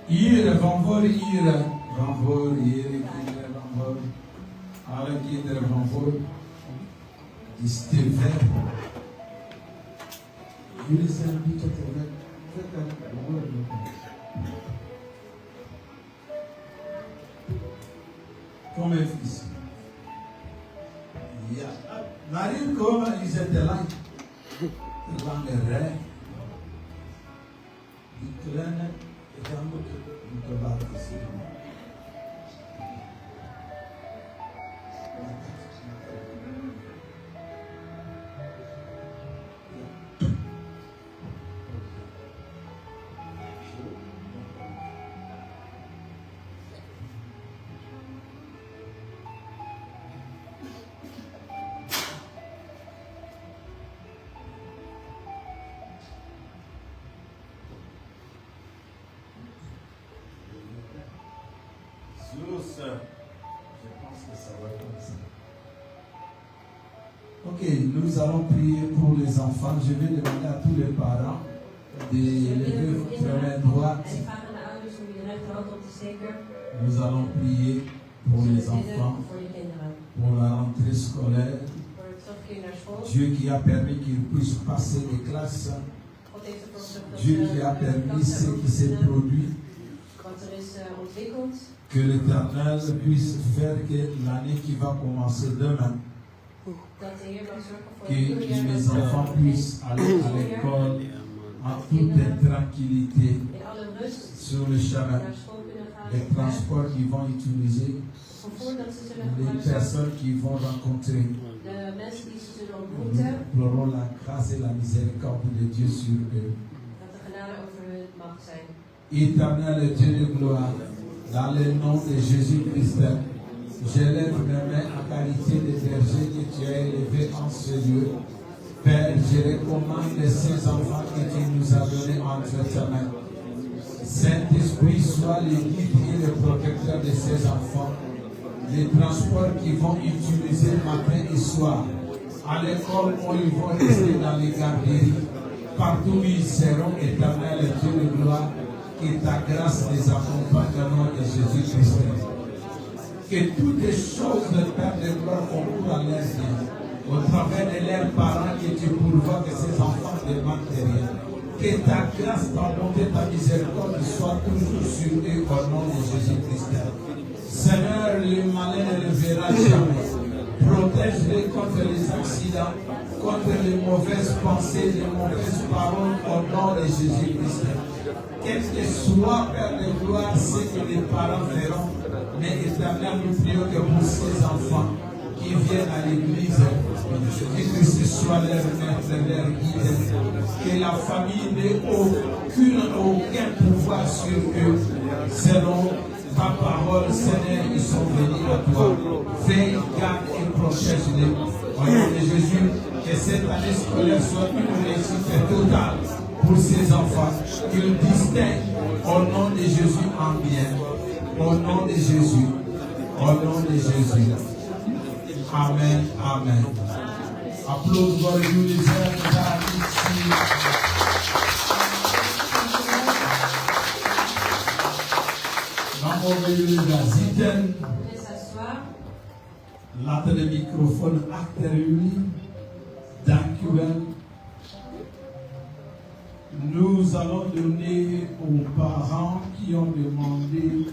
Hier, van voor hier, kinderen van voor. Alle kinderen van voor. Is te ver. Jullie zijn een beetje te ver. Kom even eens. Ja, naar hier komen is het te lang. Te lange rij. Die kleine, ik ga moeten laten zien. Ok, nous allons prier pour les enfants. Je vais demander à tous les parents de lever votre main droite. Nous allons prier pour les enfants, pour la rentrée scolaire. Dieu qui a permis qu'ils puissent passer les classes. Dieu qui a permis ce qui s'est produit. Que l'Éternel puisse faire que l'année qui va commencer demain, que les enfants puissent aller à l'école en toute tranquillité sur le chemin. Les transports qu'ils vont utiliser, les personnes qu'ils vont rencontrer. Nous pleurons la grâce et la miséricorde de Dieu sur eux. Éternel Dieu de gloire, dans le nom de Jésus-Christ, j'élève mes mains en qualité de berger que tu as élevé en ce lieu. Père, je recommande ces enfants que tu nous as donnés entre tes mains. Saint-Esprit, sois le guide et le protecteur de ces enfants. Les transports qu'ils vont utiliser matin et soir, à l'école où ils vont rester dans les garderies, partout où ils seront, Éternel Dieu de gloire, que ta grâce les accompagne au nom de Jésus-Christ. Que toutes les choses, Père de gloire, concourent à leur vie. Au travers de leurs parents, que tu pourvois que ces enfants demandent rien. Que ta grâce, ta bonté, ta miséricorde soit toujours sur eux au nom de Jésus-Christ. Seigneur, le malin ne le verra jamais. Protège-les contre les accidents, contre les mauvaises pensées, les mauvaises paroles au nom de Jésus-Christ. quel que soit, Père de gloire, ce que les parents feront, mais Éternel, nous prions que pour ces enfants qui viennent à l'église, et que ce soit leur maître, leur guide, que la famille n'ait aucun pouvoir sur eux, selon ta parole, Seigneur, ils sont venus à toi. Veille, garde et protège-les. Au nom de Jésus, que cette année scolaire soit une réussite totale pour ces enfants, qu'ils distinguent au nom de Jésus en bien. Au nom de Jésus. Au nom de Jésus. Amen. Amen. Applaudissements les uns ici. Veuillez s'asseoir. Laten de microfoon achter jullie. Dank u wel. Nous allons donner aux parents qui ont demandé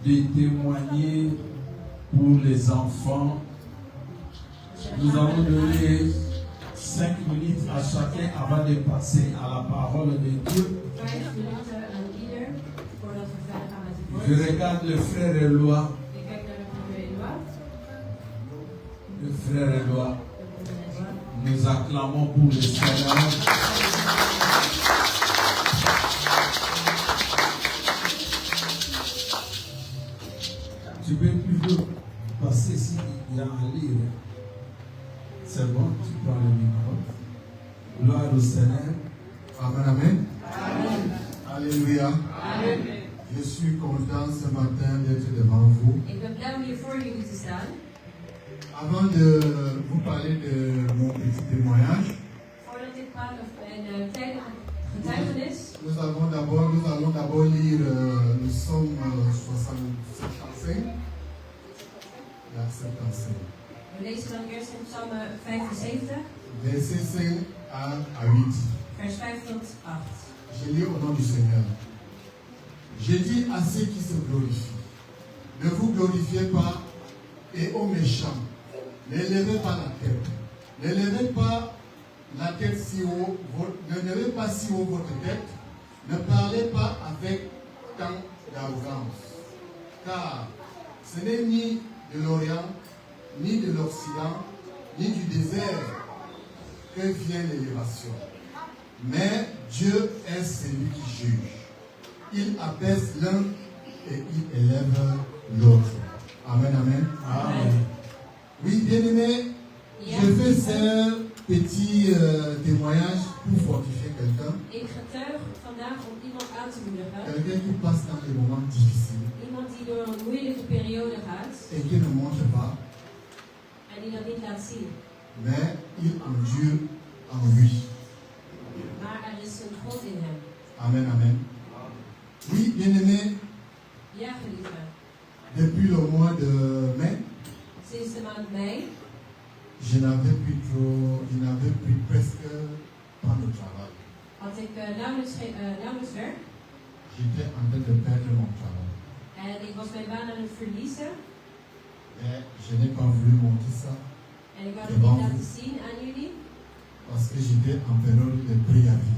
de témoigner pour les enfants. Nous allons donner 5 minutes à chacun avant de passer à la parole de Dieu. 5 minuten aan ieder voordat we verder gaan met het woord. Je regarde le frère Eloi. Ik kijk naar de broeder Edouard. Le frère Eloi. De broeder Edouard. Nous acclamons pour le Seigneur. Tu peux plutôt passer s'il y a un livre. C'est bon, tu prends le micro. Gloire au Seigneur. Amen, amen. Amen. Alléluia. Amen. Je suis content ce matin d'être devant vous. Ik ben blij om hier voor jullie te staan. Avant de vous parler de mon petit témoignage, Voordat ik praat over mijn kleine getuigenis, nous allons d'abord lire le psaume 75. Verset 75. we lezen dan eerst in Psalm 75, Verset 5 à 8. vers 5 tot 8. Je lis au nom du Seigneur. Je dis à ceux qui se glorifient, ne vous glorifiez pas, et aux méchants, ne levez pas la tête. Ne levez pas la tête si haut, ne levez pas si haut votre tête, ne parlez pas avec tant d'arrogance. Car ce n'est ni de l'Orient, ni de l'Occident, ni du désert que vient l'élévation. Mais Dieu est celui qui juge. Il abaisse l'un et il élève l'autre. Amen, amen. Amen. Oui, bien-aimé, je fais ce petit témoignage pour fortifier quelqu'un. Ik getuig vandaag om iemand aan te moedigen. Quelqu'un qui passe dans des moments difficiles Iemand die door een moeilijke periode gaat et qui ne montre pas, en die dat niet laat zien. mais il endure en lui. Maar er is een God in hem. Amen, amen. Oui, bien-aimé, Ja, geliefde. depuis le mois de mai, Sinds de maand mei je n'avais plus presque pas de travail. had ik nauwelijks werk. J'étais en train de perdre mon travail. En ik was mijn baan aan het verliezen. Mais je n'ai pas voulu montrer ça En ik wou het niet laten zien aan jullie. parce que j'étais en période de préavis.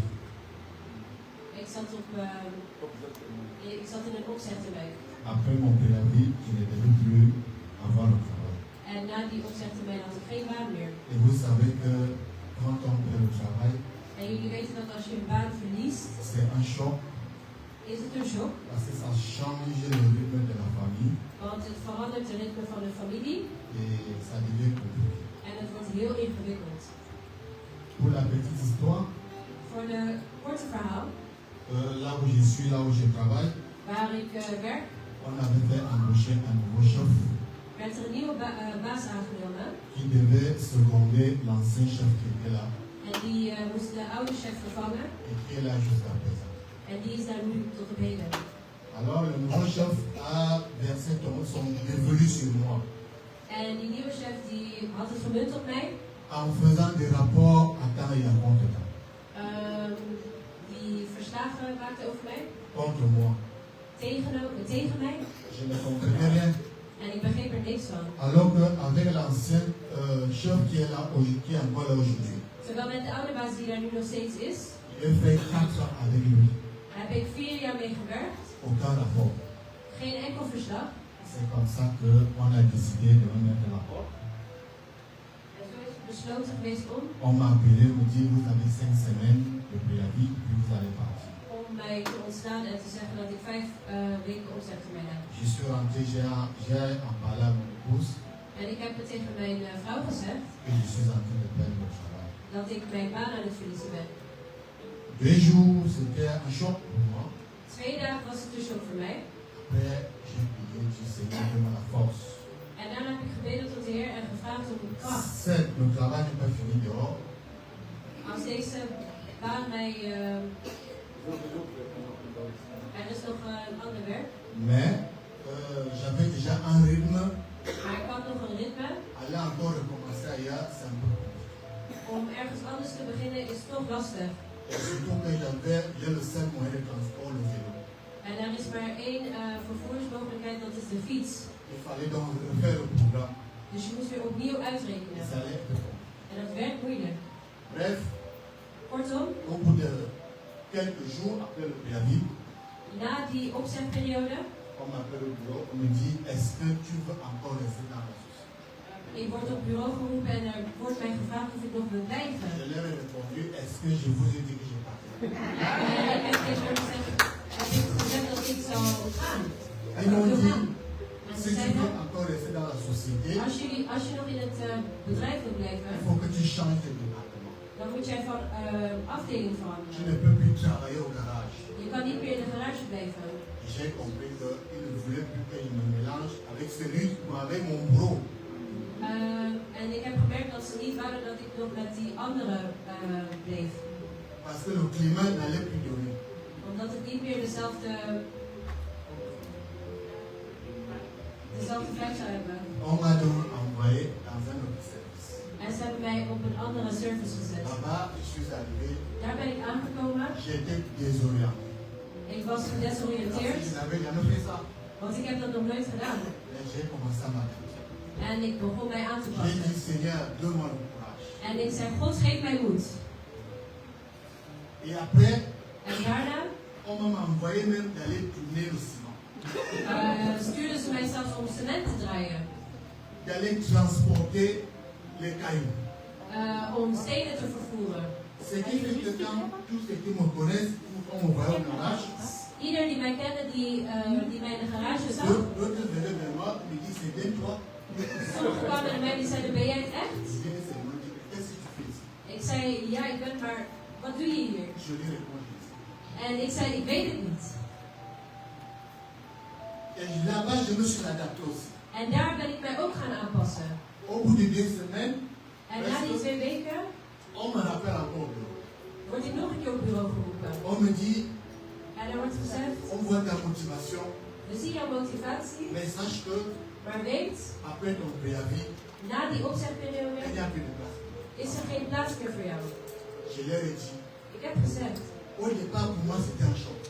Ik zat in een opzegtermijn. Après mon préavis, je ne devais plus avoir le travail. En na die opzegtermijn had ik geen baan meer. Et vous savez que quand on perd le travail, En jullie weten dat als je een baan verliest, c'est un choc is het een shock. parce que ça change le rythme de la famille Want het verandert het ritme van de familie. et ça devient compliqué. En het wordt heel ingewikkeld. Pour la petite histoire, Voor de korte verhaal, là où je suis, là où je travaille, waar ik werk, on avait fait embaucher un nouveau chef werd er een nieuwe baas aangenomen. qui devait seconder l'ancien chef qui était là En die moest de oude chef vervangen. et qui est là jusqu'à présent. En die is daar nu tot op heden. Alors le nouveau chef a versé son dévolu sur moi En die nieuwe chef die had het gemunt op mij. en faisant des rapports à temps et à contre-temps Die verslagen maakte over mij. contre moi. Tegen mij. Je ne comprenais rien. En ik begreep er niks van. Alors qu'avec l'ancien chef qui est là, qui est encore là aujourd'hui, Terwijl met de oude baas die daar nu nog steeds is, j'ai fait 4 ans avec lui. heb ik 4 jaar mee gewerkt. Aucun rapport. Geen enkel verslag. C'est comme ça qu'on a décidé de remettre le rapport. En zo is het besloten geweest On m'a appelé, me dit vous avez 5 semaines de préavis, puis vous allez partir. om mij te ontslaan en te zeggen dat ik 5 weken opzegtermijn heb. Je suis rentré, j'ai en parlé à mon épouse En ik heb het tegen mijn vrouw gezegd et je suis en train de perdre le travail. dat ik mijn baan aan het verliezen ben. 2 jours, c'était un choc pour moi. 2 dagen was het dus ook voor mij. Après, j'ai prié, j'ai Seigneur, donne-moi la force. En daarna heb ik gebeden tot de Heer en gevraagd om een kracht. Certes, le travail n'est pas fini dehors, Als deze baan mij... er is nog een ander werk. mais j'avais déjà un rythme. Maar ik had nog een ritme. Aller encore recommencer ailleurs, c'est un peu compliqué. Om ergens anders te beginnen is toch lastig. Et surtout que j'ai le seul moyen de transport, le vélo. En er is maar 1 vervoersmogelijkheid, dat is de fiets. Il fallait donc refaire le programme. Dus je moest weer opnieuw Et uitrekenen. ça allait être compliqué. En dat werd moeilijk. Bref, Kortom, au bout de quelques jours après le préavis, na die opzegperiode, on m'appelle au bureau, on me dit est-ce que tu veux encore rester dans la société? ik word op het bureau geroepen en er wordt mij gevraagd of ik nog wil blijven. Je leur ai répondu est-ce que je vous ai dit que je partais? En ik heb tegen hen gezegd dat ik zou gaan. Ils m'ont dit En si ze tu zeiden, veux encore rester dans la société, als je nog in het bedrijf wil blijven, il faut que tu changes de département. dan moet jij van afdeling Tu veranderen. ne peux plus travailler au garage. Je kan niet meer in de garage blijven. J'ai compris qu'ils ne voulaient plus que je me mélange avec celui ou avec mon bro. En ik heb gemerkt dat ze niet wouden dat ik nog met die andere bleef. Parce que le climat n'allait plus donner. Omdat het niet meer dezelfde vibe zou hebben. On m'a donc envoyé dans un autre service. En ze hebben mij op een andere service gezet. Là-bas, je suis arrivé, Daar ben ik aangekomen. j'étais désorienté. Ik was Parce gedesoriënteerd, que je n'avais jamais fait ça. want ik heb dat nog nooit gedaan. Et j'ai commencé à m'adapter. En ik begon mij aan te J'ai passen. dit Seigneur, donne-moi le courage. En ik zei, God geef mij moed. Et après, En daarna on m'a envoyé même d'aller tourner le ciment, stuurden ze mij zelfs om cement te draaien. d'aller transporter les cailloux. Om stenen te vervoeren. Ce qui fait que quand tous ceux qui me connaissent, quand on me voit au garage, Ieder die mij kende, die mij in de garage zag, d'autres venaient vers moi et me disent c'est bien toi. sommigen kwamen naar mij die zeiden, ben jij het echt? Je dis c'est moi, je dis qu'est-ce que tu fais ici? Ik zei, ja ik ben, maar wat doe je hier? Je lui réponds je dis. En ik zei, ik weet het niet. Et là-bas, je me suis adapté aussi. En daar ben ik mij ook gaan aanpassen. Au bout de 2 semaines, En na die 2 weken on me rappelle encore au bureau. word ik nog een keer op bureau geroepen. On me dit, En er wordt gezegd, on voit ta motivation, we zien jouw motivatie, mais sache que maar weet, après ton préavis, na die opzegperiode il n'y a plus de place. is er geen plaats meer voor jou. Je leur ai dit, Ik heb gezegd, au départ pour moi c'était un choc.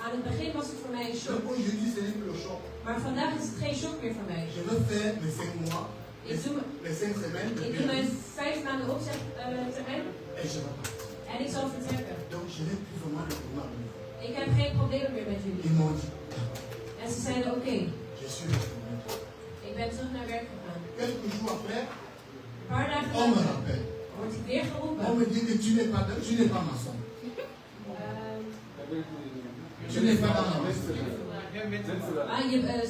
aan het begin was het voor mij een shock. Donc aujourd'hui ce n'est plus le choc. Maar vandaag is het geen shock meer voor mij. Je veux faire mes 5 mois, les 5 semaines de Ik doe mijn préavis 5 maanden opzegtermijn et je vais partir. en ik zal vertrekken. Donc je n'ai plus vraiment de problème. Ik heb geen problemen meer met Ils jullie. m'ont dit, En ze zeiden oké, je suis retourné. ik ben terug naar werk gegaan. Quelques jours après, Een paar dagen on me later rappelle. word ik weer On geroepen. me dit que tu n'es pas maçon. Tu n'es pas dans la maison.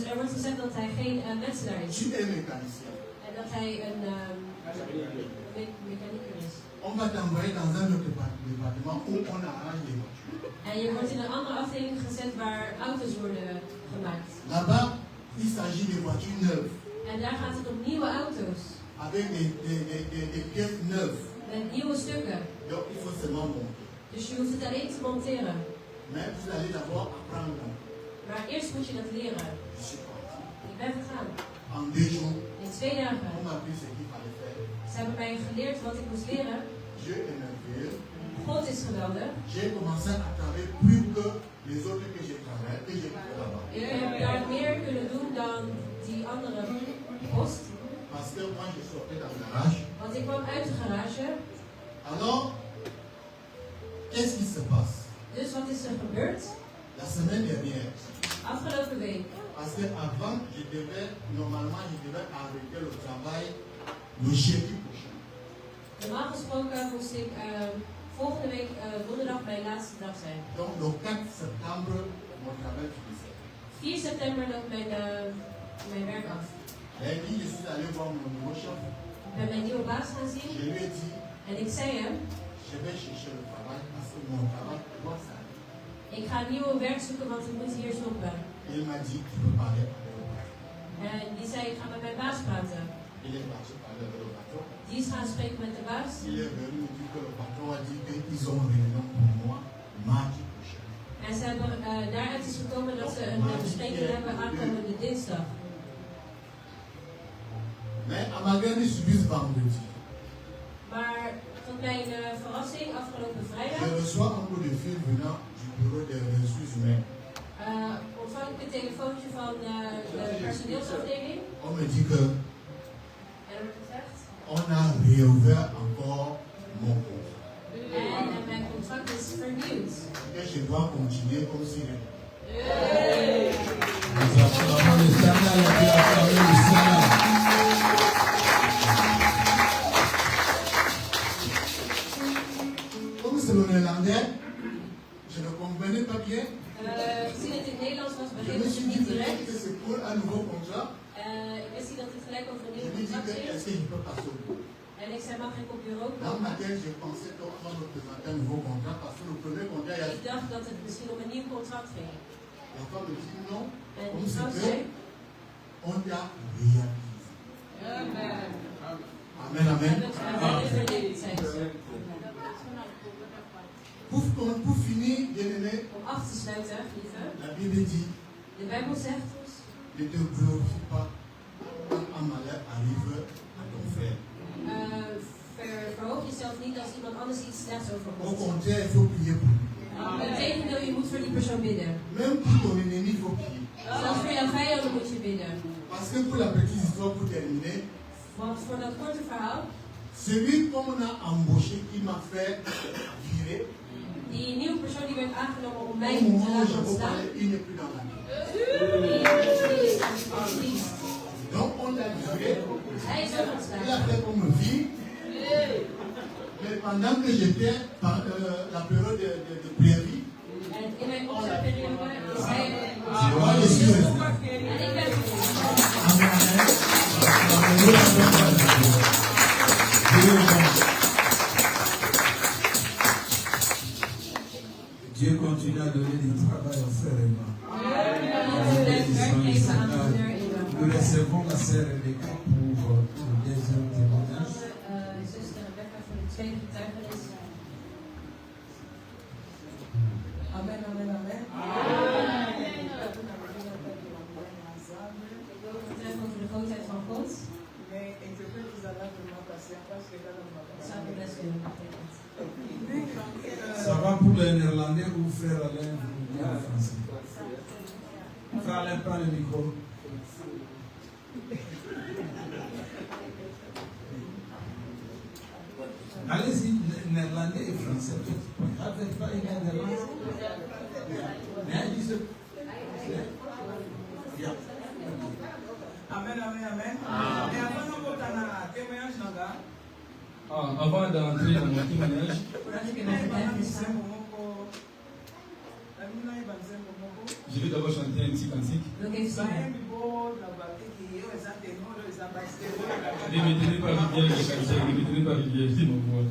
Er wordt gezegd dat hij geen metselaar is. Tu es mécanicien. En dat hij een mechanieker is. On va t'envoyer dans un autre département où on arrange les voitures. En je wordt in een andere afdeling gezet waar auto's worden gemaakt. Là-bas, il s'agit de voitures neuves, En daar gaat het om nieuwe auto's. avec des pièces neuves. Met nieuwe stukken. Donc il faut seulement monter. Dus je hoeft het alleen te monteren. Mais vous allez d'abord apprendre. Maar eerst moet je dat leren. Je suis parti. Ik ben gegaan. En 2 jours, In 2 dagen. on m'a appris ce qu'il fallait faire. Ze hebben mij geleerd wat ik moest leren. Dieu est merveilleux. God is geweldig. J'ai commencé à travailler plus que les autres que j'ai travaillé, que j'ai fait là-bas. Ik heb daar meer kunnen doen dan die andere post. Parce que moi je sortais dans le garage. Want ik kwam uit de garage. Alors, qu'est-ce qui se passe? Dus wat is er gebeurd? La semaine dernière. Afgelopen week. Parce qu'avant, normalement, je devais arrêter le travail le jeudi prochain. Normaal gesproken moest ik volgende week donderdag mijn laatste dag zijn. Donc le 4 septembre, mon travail finissait. 4 september loopt mijn werk af. Lundi, je suis allé voir mon nouveau chef. Ik ben mijn nieuwe baas gaan zien. Je lui ai dit, En ik zei hem, je vais chercher le travail parce que mon travail doit s'arrêter. ik ga een nieuwe werk zoeken, want ik moet hier stoppen. Il m'a dit, tu peux parler avec le patron. En die zei, ik ga met mijn baas praten. Il est parti parler avec le patron. Die is gaan spreken met de baas. Il est venu me dire que le patron a dit qu'ils ont une réunion pour moi mardi prochain. En ze hebben, daaruit is gekomen dat ze een bespreking hebben aankomende dinsdag. Mais à ma grande surprise vendredi, Maar tot mijn verrassing, afgelopen vrijdag, je reçois un coup de fil venant du bureau des ressources humaines. ontvang ik een telefoontje van de personeelsafdeling. On me dit que En er wordt gezegd, on a réouvert encore mon contrat. en mijn contract is vernieuwd. Et je dois continuer comme si rien. Nous acclamons le Seigneur, nous acclamons le Seigneur. Comme c'est le néerlandais, je ne comprenais pas bien. Gezien het in het Nederlands was, Je begreep me ik suis het dit niet peut-être direct. que c'est pour un nouveau contrat. Ik wist niet dat het gelijk over een Je nieuw me dis contract que ging. est-ce que je peux passer au bureau? En ik zei, mag ik op bureau Dans komen? ma tête, je pensais qu'on va me présenter un nouveau contrat parce que le premier contrat, il y a Ik dacht dat het misschien om een nieuw contract ging. la femme me dit non, En comme die vrouw c'est zei, que on t'a réalisé. Amen. Amen, amen. Zei ze. Pour finir, bien aimé, Om af te sluiten, lieve. la Bible dit De Bijbel zegt ons, ne te glorifie pas quand un malheur arrive à ton frère. verhoog jezelf niet als iemand anders iets slechts Au overkomt. contraire, il faut prier pour lui. Integendeel, je moet voor die persoon bidden. Même pour ton ennemi, il faut prier. Zelfs voor jouw vijanden moet je bidden. Parce que pour la petite histoire, pour terminer, Want voor dat korte verhaal, celui qu'on a embauché, qui m'a fait virer, die nieuwe persoon die werd aangenomen om mij au te moment où laten je vous ontstaan, parlais, il n'est plus dans la vie. die is ontstaan. Donc on l'a viré, Hij is ook il a ontstaan. fait comme vie. Mais pendant que j'étais dans la période de préavis, En in mijn opzegperiode is hij moi je suis resté. en ik ben gekomen. Amen, amen. Dieu continue à donner du travail aux frères et moi. God blijft werk geven aan broeder Eva. Nous recevons la sœur Rebecca pour le deuxième témoignage. Zuster Rebecca voor de tweede getuigenis. Amen, amen, amen. Ik wil vertellen over de grootheid van God. Ça peut best doen. Ça va pour les Néerlandais ou frère Alain vous bien en français? Frère Alain, prends le micro. Allez-y, néerlandais et français. Avec pas une néerlandais. Mais ils se. Yeah. Amen, amen, amen. Et avant de voter un témoignage, Avant d'entrer dans mon témoignage, je vais d'abord chanter un petit cantique. Ne me tenez pas rigueur, je chante, ne me tenez pas rigueur, je dis mon voix.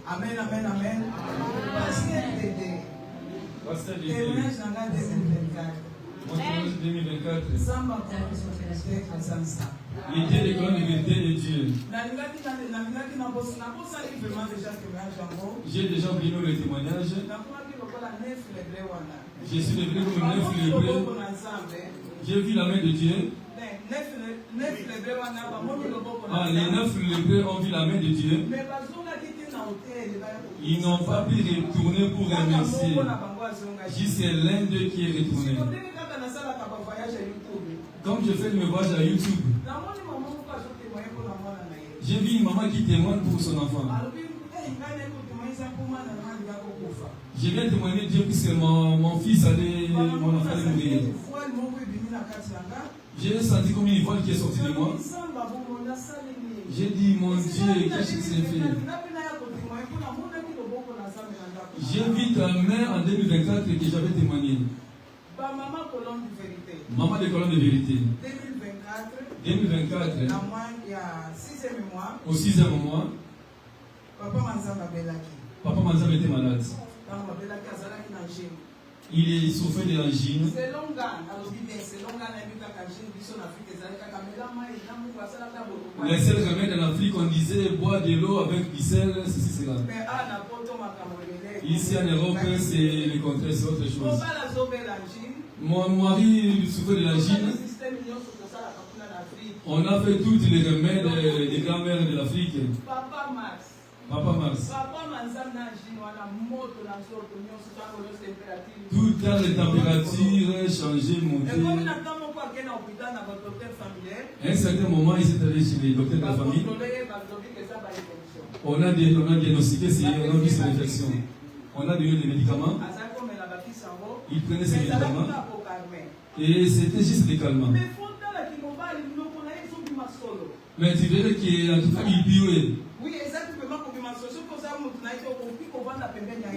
Amen, amen, amen. Pasteur Dédé, Témoignage dans la 2024. mon témoignage 2024. Samba, c'est comme ça. Les dieux des colonnes de vérité et Dieu. J'ai déjà oublié le témoignage. Je suis devenu comme un neuf lébré. J'ai vu la main de Dieu. Ah, les 9 lébrés ont vu la main de Dieu. Ils n'ont pas pu retourner pour remercier. Juste l'un d'eux qui est retourné. Comme je fais mes voyages à YouTube, j'ai vu une maman qui témoigne pour son enfant. J'ai bien témoigné Dieu puisque mon fils allait, mon enfant allait mourir. J'ai senti comme une voile qui est sortie de moi. J'ai dit, mon Dieu, qu'est-ce qui s'est fait? J'ai vu ta main en 2024 que j'avais témoigné. Maman des colonnes de vérité. 2024. Au 6e mois. Papa Manzam était malade. Il souffrait de l'angine. Les seuls remèdes en Afrique, on disait boire de l'eau avec du sel, ceci, cela. Ici en Europe, c'est le contraire, c'est autre chose. Mon mari souffrait de l'angine. On a fait tous les remèdes des grands-mères de l'Afrique. Papa Mars. Tout dans les températures changé, monté. À un certain moment, il s'est allé chez les docteurs de la famille. On a diagnostiqué, on a vu ses infections. On a donné des médicaments. Il prenait ces médicaments. Et c'était juste des calmants. Mais tu verrais qu'en tout cas, il pillait.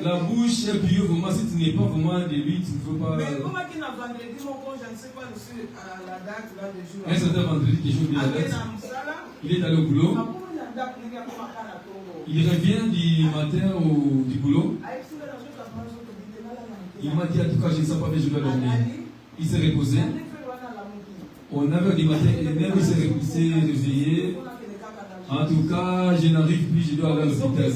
La bouche est pillée, vraiment, si tu n'es pas vraiment de lui, tu ne peux pas. Mais comment qu'il a vendredi, mon coach, je ne sais pas, je suis à la date là de jour. Un certain vendredi, quelque chose de la date. Il est allé au boulot. Il revient du matin du boulot. Il m'a dit, en tout cas, je ne sais pas, mais je dois dormir. Il s'est reposé. Au 9h du matin, il s'est réveillé. En tout cas, je n'arrive plus, je dois aller à l'hôpital.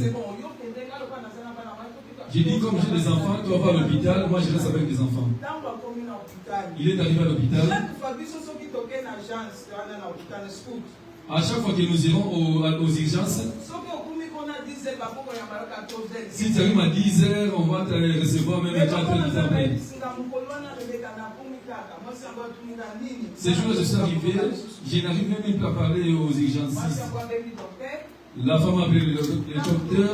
J'ai dit, comme j'ai des enfants, tu vas pas à l'hôpital, moi je reste avec des enfants. Il est arrivé à l'hôpital. À chaque fois que nous irons aux urgences, si tu arrives à 10h, on va te recevoir même à 4h du après. Ces jours-là, je suis arrivé, je n'arrive même plus à parler aux urgences. La femme a appelé le docteur.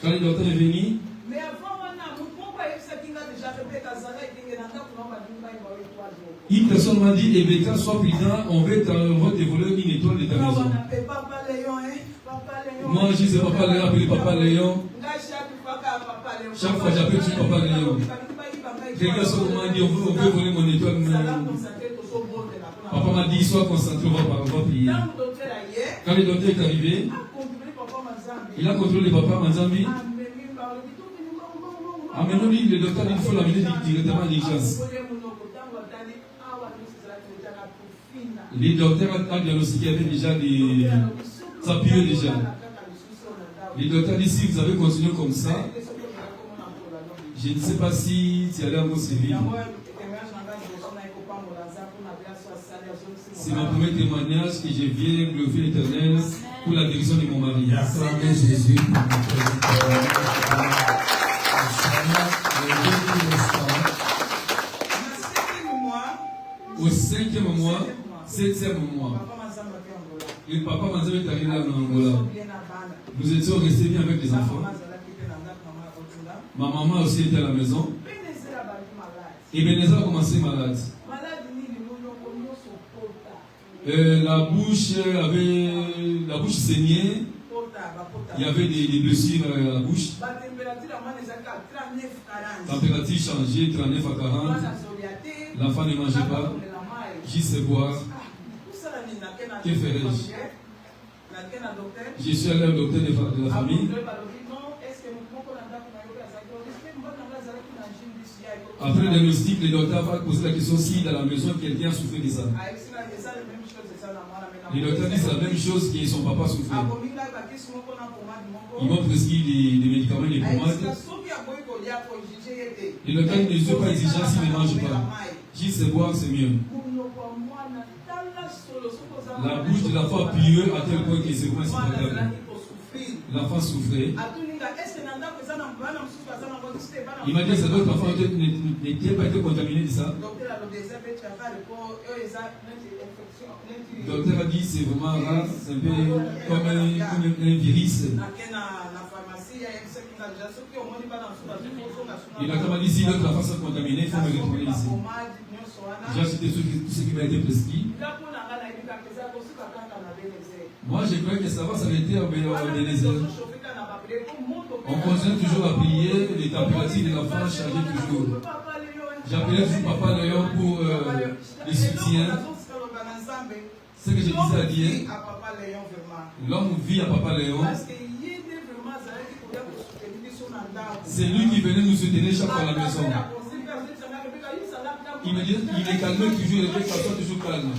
Quand le docteur est venu, une personne m'a dit, Ebeka, sois prudent, on va te voler une étoile de ta maison. Moi, je disais Papa Léon, appelé Papa Léon. Chaque fois, j'appelle sur Papa Léon. Quelqu'un m'a dit, on veut voler mon étoile. Papa m'a dit, sois concentré, on va prier. Quand le docteur est arrivé, il a contrôlé Papa Manzambi. Amenons-lui, le docteur, il faut l'amener directement à l'urgence. Les docteurs ont diagnostiqué avec déjà des. Ça puait déjà. Les docteurs disent, si vous avez continué comme ça, je ne sais pas si tu allais encore survivre. C'est mon premier témoignage que je viens glorifier l'Éternel pour la guérison de mon mari. Acclamez Jésus pour Au 5e mois, 7e mois, le papa Manzam est arrivé en Angola. Nous étions restés bien avec les enfants. Ma maman aussi était à la maison. Et Benézar a commencé malade. La bouche saignait. Il y avait des blessures à la bouche. Température changeait, 39 à 40. L'enfant ne mangeait pas. Juste boire. Que ferais-je? Je suis allé au docteur de la famille. Après le diagnostic, le docteur va poser la question si dans la maison quelqu'un souffrait de ça. Le docteur dit c'est la même chose que son papa souffrait. Ils m'ont prescrit des médicaments et des pommades. Le docteur ne dit pas exigeant s'il ne mange pas. Si c'est boire, c'est mieux. La bouche de l'enfant pieuse à tel point que c'est vraiment insupportable. L'enfant souffrait. Il m'a dit que cet autre enfant n'était pas été contaminé de ça. Le docteur a dit que c'est vraiment rare, c'est un peu comme un virus. Il a comment dit si l'autre enfant sont contaminés, il faut me retourner ici. J'ai acheté tout ce qui m'a été prescrit. Moi je croyais que ça va s'arrêter en Bénézère. On continue toujours à prier, les températures de l'enfant changeaient toujours. J'appelais toujours Papa Léon pour le soutien. Ce que je disais à Dieu, l'homme vit à Papa Léon. C'est lui qui venait nous soutenir chaque fois à la maison. Il me dit, il est calme toujours, il est toujours calme.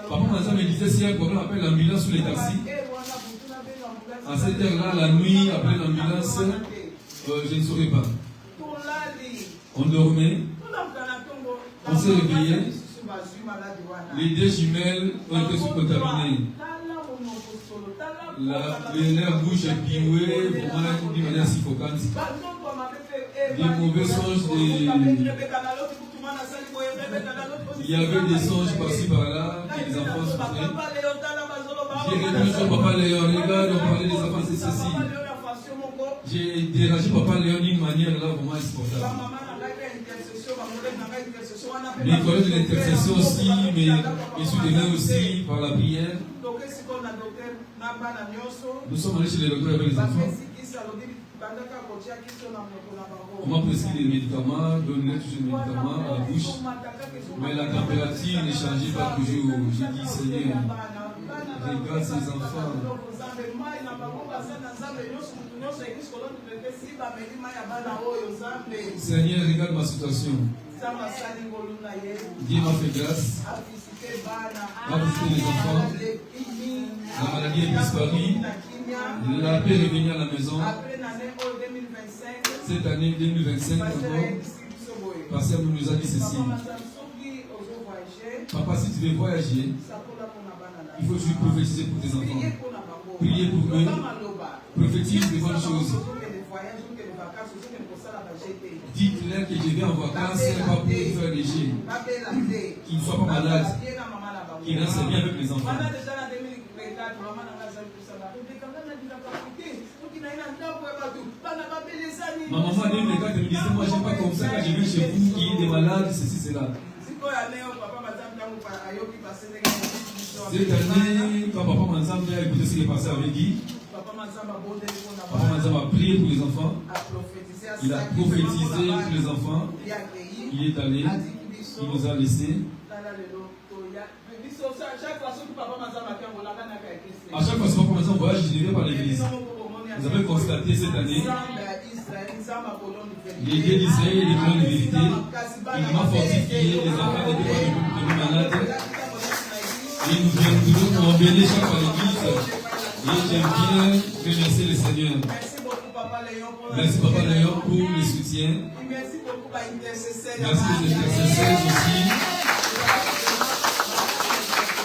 Papa Manza me disait s'il y a un problème, appelle l'ambulance ou les taxis. À cette heure-là, la nuit, après l'ambulance, je ne saurais pas. On dormait, on s'est réveillé, les deux jumelles ont été contaminées. Les nerfs bouche pioués, vraiment d'une manière suffocante. Des mauvais songes, il y avait des songes par-ci par-là, que les enfants souffraient. J'ai répondu sur Papa Léon, regarde, on parlait des enfants, c'est ceci. J'ai dérangé Papa Léon d'une manière là vraiment insupportable. Les collègues de l'intercession aussi, mais ils soutenaient aussi par la prière. Nous sommes allés chez les docteurs avec les enfants. On m'a prescrit des médicaments, donné toujours des médicaments à la bouche. Mais la température ne changeait pas toujours. J'ai dit, Seigneur, regarde ces enfants. Seigneur, regarde ma situation. Dieu m'a fait grâce. M'a visité les enfants. La maladie est disparue. La paix est revenue à la maison. Cette année 2025 encore, Pasteur nous a dit ceci. Papa, si tu veux voyager, il faut juste prophétiser pour tes enfants. Prier pour eux. Prophétise des bonnes choses. Dites-leur que je vais en vacances, pas pour faire des jeux. Qu'ils ne soient pas malades. Qu'ils restent bien avec les enfants. Ma maman a dit, mais quand elle me disait, moi j'aime pas comme ça, quand je viens chez vous, qui est des malades, ceci, cela. Cette année, quand Papa Manzamba a écouté ce qui est passé avec Guy, Papa Manzamba a prié pour les enfants. Il a prophétisé pour les enfants. Il est allé, il nous a laissés. À chaque fois que Papa Manzamba voyage, je ne vais pas à l'église. Vous avez constaté cette année, les dieux d'Israël et les plans de vérité, il m'a fortifié, les enfants n'étaient pas devenus malades. Et nous venons toujours pour bénir chaque fois à l'église. Et j'aime bien remercier le Seigneur. Merci Papa Léon pour le soutien. Merci aux intercesseurs aussi.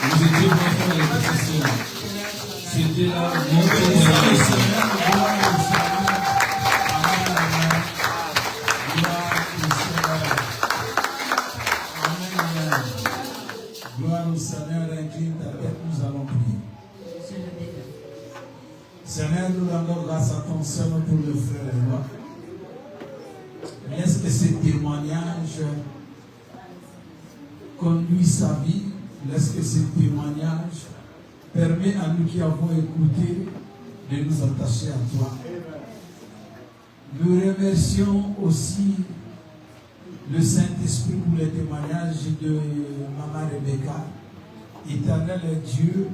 Vous étiez vraiment dans l'intercession. C'était là mon témoignage. Gloire au Seigneur, incline ta tête, nous allons prier. Seigneur, nous rendons grâce à ton Seigneur pour le frère et moi. Laisse que ce témoignage conduise sa vie. Laisse que ce témoignage permet à nous qui avons écouté de nous attacher à toi. Nous remercions aussi le Saint-Esprit pour le témoignage de Maman Rebecca. Éternel Dieu,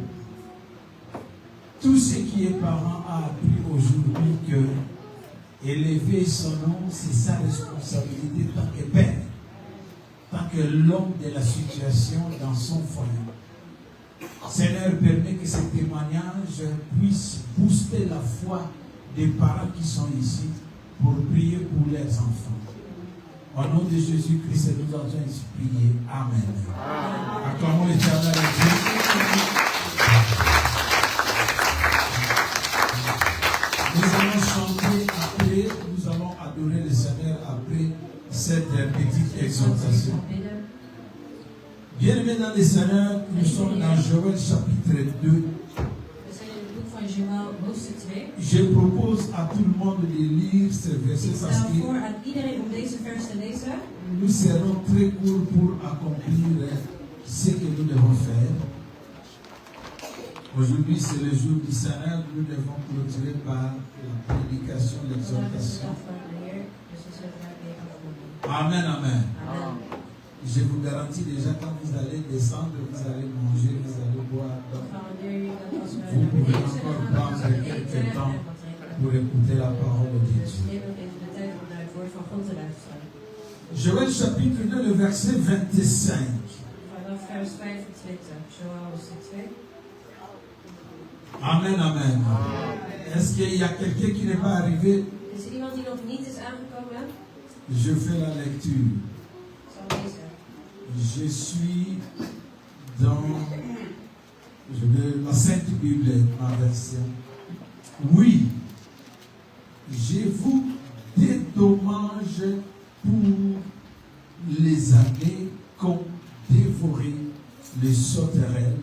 Tout ce qui est parent a appris aujourd'hui que élever son nom, c'est sa responsabilité tant que père, tant que l'homme de la situation dans son foyer. Seigneur, permet que ce témoignage puisse booster la foi des parents qui sont ici pour prier pour leurs enfants. Au nom de Jésus-Christ, nous allons prier. Amen. Acclamons l'Éternel Dieu. Nous allons chanter après, nous allons adorer le Seigneur après cette petite exhortation. Bien-aimés dans le Seigneur, nous sommes dans Joël chapitre 2. Je propose à tout le monde de lire ce verset parce que nous serons très courts pour accomplir ce que nous devons faire. Aujourd'hui, c'est le jour du Seigneur. Nous devons clôturer par la prédication, l'exhortation. Amen, amen. Je vous garantis déjà, quand vous allez descendre, vous allez manger, vous allez boire. Vous pouvez encore prendre quelques temps pour écouter la parole de Dieu. Joël chapitre 2, le verset 25. Amen, amen. Est-ce qu'il y a quelqu'un qui n'est pas arrivé? Je fais la lecture. Je suis dans la Sainte Bible, ma version. Oui, je vous dédommage pour les années qu'ont dévoré les sauterelles,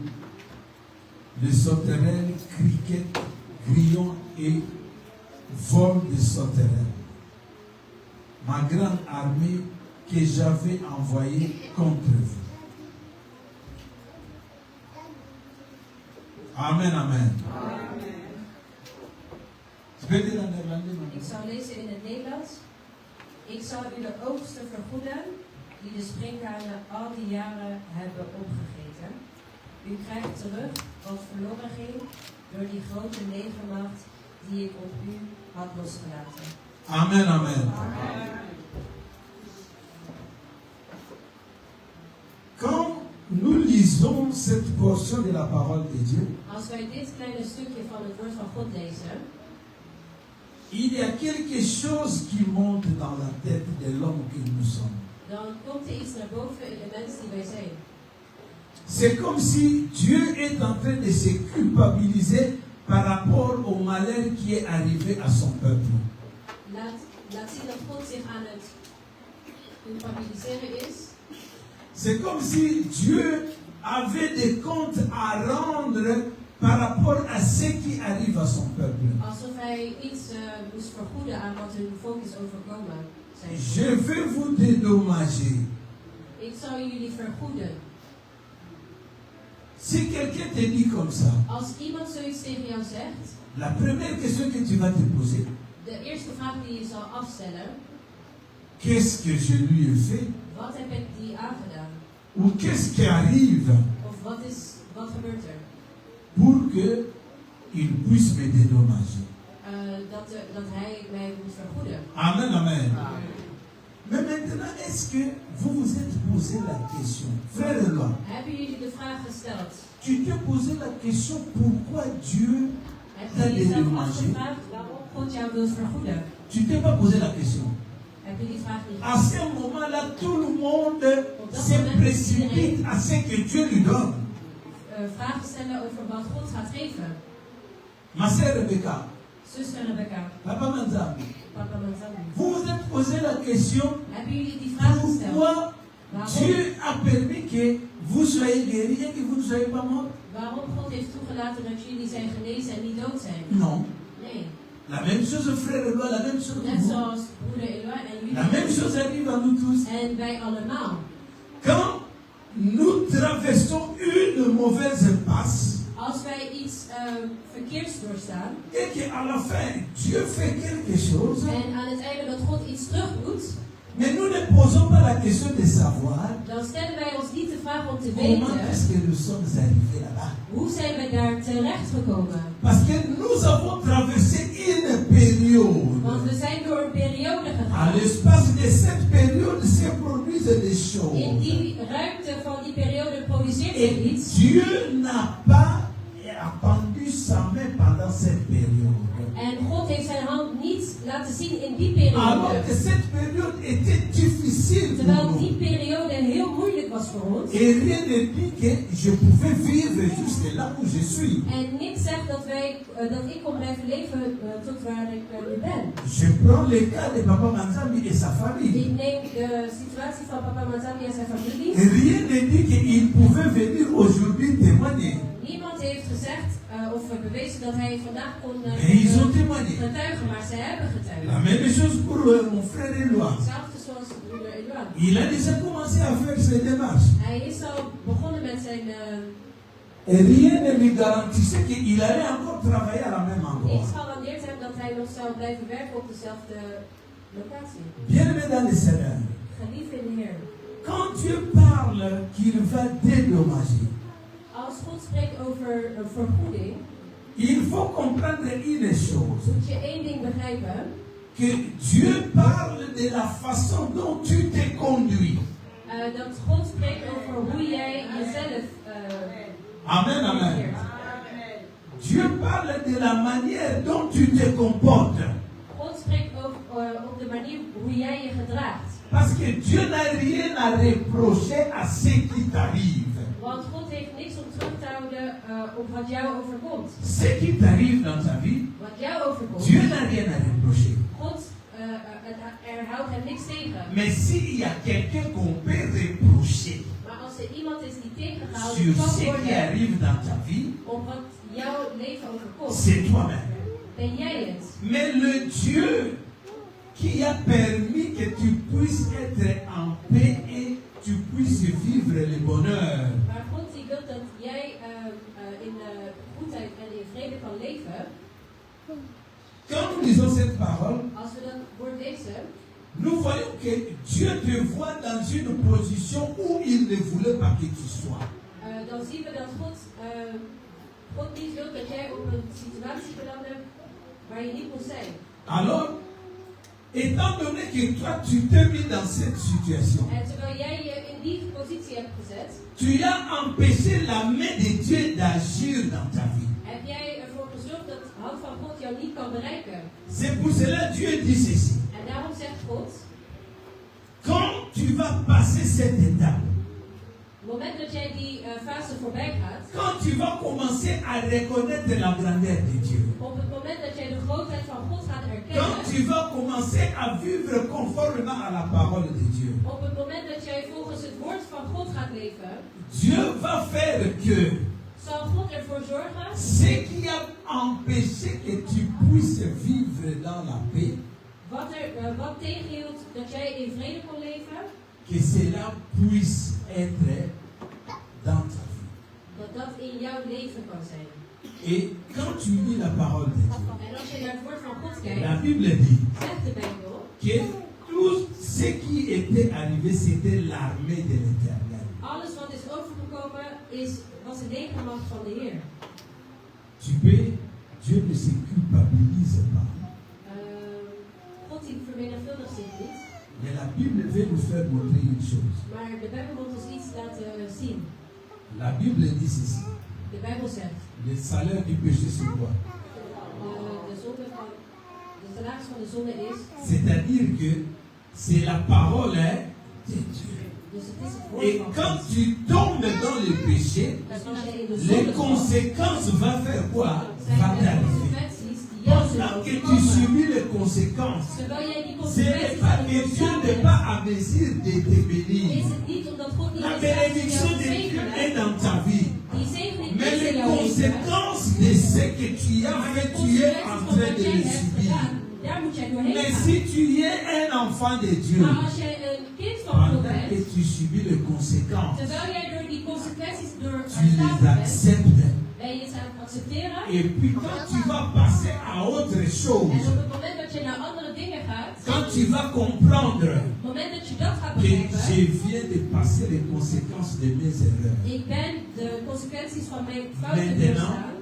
criquettes, grillons et vols de sauterelles. Ma grande armée que j'avais envoyée contre vous. Amen, amen. Ik zal lezen in het Nederlands. Ik zal u de oogsten vergoeden die de sprinkhanen al die jaren hebben opgegeten. U krijgt terug wat verloren ging door die grote legermacht die ik op u had losgelaten. Amen, amen. Quand nous lisons cette portion de la parole de Dieu, als wij dit kleine stukje van het woord van God lezen, il y a quelque chose qui monte dans la tête de l'homme que nous sommes. Dan komt er iets naar boven in de mens die wij zijn. C'est comme si Dieu est en train de se culpabiliser par rapport au malheur qui est arrivé à son peuple. Laat zien dat God zich aan het culpabiliseren is. C'est comme si Dieu avait des comptes à rendre par rapport à ce qui arrive à son peuple. Alsof hij iets moest vergoeden aan wat hun volk is overkomen. Je vais vous dédommager. Ik zal jullie vergoeden. Si quelqu'un te dit comme ça, als iemand zoiets tegen jou zegt, la première question que tu vas te poser, de eerste vraag die je zal afstellen, qu'est-ce que je lui ai fait? Wat heb ik die aangedaan? Ou qu'est-ce qui arrive? Of wat gebeurt er? Pour que il puisse me dédommager. Dat hij mij moet vergoeden. Amen, amen. Mais maintenant, est-ce que vous vous êtes posé la question, frère et loi? Hebben jullie de vraag gesteld? Tu t'es posé la question pourquoi Dieu t'a dédommagé? Waarom God jou wil vergoeden? Tu t'es pas posé la question. Heb je die vraag niet À ce moment-là, tout le monde se précipite à ce que Dieu lui donne. Vragen stellen over wat God gaat geven. Ma sœur Rebecca. Zuster Rebecca. Papa Manzambi. Papa Manzambi. Vous vous êtes posé la question pourquoi Dieu a permis que vous soyez guéris et que vous ne soyez pas morts? Waarom God heeft toegelaten dat jullie zijn genezen en niet dood zijn? Non. Nee. La même chose, frère Eloi, la même chose. Net zoals broeder Eloi en jullie. La même chose arrive à nous tous. En wij allemaal. Quand nous traversons une mauvaise impasse, als wij iets verkeerds doorstaan, et qu'à la fin Dieu fait quelque chose, en aan het einde dat God iets terug doet, Mais nous ne posons pas la question de savoir dan stellen wij ons niet de vraag om te comment weten est-ce que nous sommes arrivés là-bas. hoe zijn we daar terechtgekomen. Parce que nous avons traversé une période. Want we zijn door een periode À gegaan. l'espace de cette période se produisent des In choses. die ruimte van die periode produceert Et zich iets. Dieu n'a pas appendu sa main pendant cette période. En God heeft zijn hand niet laten zien in die Alors que periode. cette période était difficile pour Terwijl nous. die periode heel moeilijk was voor ons. Et rien ne dit que je pouvais vivre jusque là où je suis. En niks zegt dat ik kon blijven leven tot waar ik nu ben. Je prends le cas de Papa Manzambi et sa famille. Ik neem de situatie van papa Manzambi en zijn familie. Et rien ne dit qu'il pouvait venir aujourd'hui témoigner. Niemand heeft gezegd of bewezen dat hij vandaag kon Mais ils ont témoigné. getuigen, maar ze hebben La getuigd. même chose pour mon frère Éloi. Hetzelfde zoals broeder Edouard. Il a déjà commencé à faire ses démarches. Hij is al begonnen met zijn... Et rien ne lui garantissait qu'il allait encore travailler à la même endroit. niets garandeert hem dat hij nog zou blijven werken op dezelfde locatie. Bien-aimé dans le Seigneur, Geliefd in de Heer. quand Dieu parle qu'il va dédommager, Als God spreekt over een vergoeding, il faut comprendre une chose. moet je één ding begrijpen. Que Dieu parle de la façon dont tu te conduis. Dat God spreekt over hoe jij jezelf Amen, amen. Dieu parle de la manière dont tu te comportes. God spreekt op de manier hoe jij je gedraagt. Parce que Dieu n'a rien à reprocher à ce qui t'arrive. Want God heeft niks om terug te houden op wat jou overkomt. Ce qui t'arrive dans ta vie, Wat jou overkomt. Dieu n'a rien à reprocher. God er houdt hem niks tegen. Mais s'il y a quelqu'un qu'on peut reprocher Maar als er iemand is die tegengehouden sur kan ce qui worden arrive dans ta vie, op wat jouw leven overkomt, c'est toi-même. ben jij het. Mais le Dieu qui a permis que tu puisses être en paix et tu puisses vivre le bonheur. Maar God die wil dat jij in goedheid en in vrede kan leven. Quand nous lisons cette parole, Als we dat woord lezen, nous voyons que Dieu te voit dans une position où il ne voulait pas que tu sois. dan zien we dat God niet wil dat jij op een situatie belandt waar je niet moet zijn. Alors, étant donné que toi tu t'es mis dans cette situation, En terwijl jij je in die positie hebt gezet, tu as empêché la main de Dieu d'agir dans ta vie. heb jij ervoor gezorgd dat de hand van God jou niet kan bereiken. C'est pour cela que Dieu dit ceci. En daarom zegt God, Quand tu vas passer cette étape, op het moment dat jij die fase voorbij gaat, quand tu vas commencer à reconnaître la grandeur de Dieu, op het moment dat jij de grootheid van God gaat quand erkennen, tu vas commencer à vivre conformément à la parole de Dieu, op het moment dat jij volgens het woord van God gaat leven, Dieu va faire que zal God ervoor zorgen, ce qui a empêché que tu puisses vivre dans la paix, wat tegenhield dat jij in vrede kon leven, que cela puisse être dans ta vie. dat in jouw leven kan zijn. Et quand tu lis la parole de Dieu, En als je naar het woord van God la kijkt, Bible dit zegt de Bijbel que tout ce qui était arrivé, c'était l'armée de l'Éternel. alles wat is overgekomen was de legermacht van de Heer. Dieu ne se culpabilise pas. God die vermenigvuldigt zich niet, Mais la Bible veut nous faire montrer une chose. maar de Bijbel moet ons iets laten zien. La Bible dit ceci. De Bijbel zegt, Le salaire du péché, c'est quoi? de salaris van de zonde is, C'est-à-dire que c'est la parole de Dieu. dus het is het woord Et van quand God. tu tombes dans le péché, Dus als je in de les zonde komt, conséquences vont faire quoi? zijn Va er t'arriver. consequenties die jou zullen Pendant que tu overkomen. subis les conséquences, Terwijl jij die ce n'est consequenties pas aan que het Dieu n'est ontvangen pas hebt, à mesure de te bénir. is het niet omdat God niet La in staat is om bénédiction jou de te Dieu zegenen. est dans ta vie. Die zegening Mais is in les jouw leven. conséquences de ce que tu as fait, tu es en train de les subir. Daar moet jij doorheen Mais gaan. si tu es un enfant de Dieu, Maar als jij een kind van God pendant que bent, tu subis les conséquences, terwijl jij door die consequenties tu les doorstaan bent, acceptes. ben je het aan het accepteren. Et puis quand tu vas passer à autre En chose, op het moment dat je naar andere dingen gaat, quand tu vas comprendre op het moment Je viens de passer les conséquences de mes erreurs. Ik ben de consequenties van mijn fouten Maintenant, doorstaan.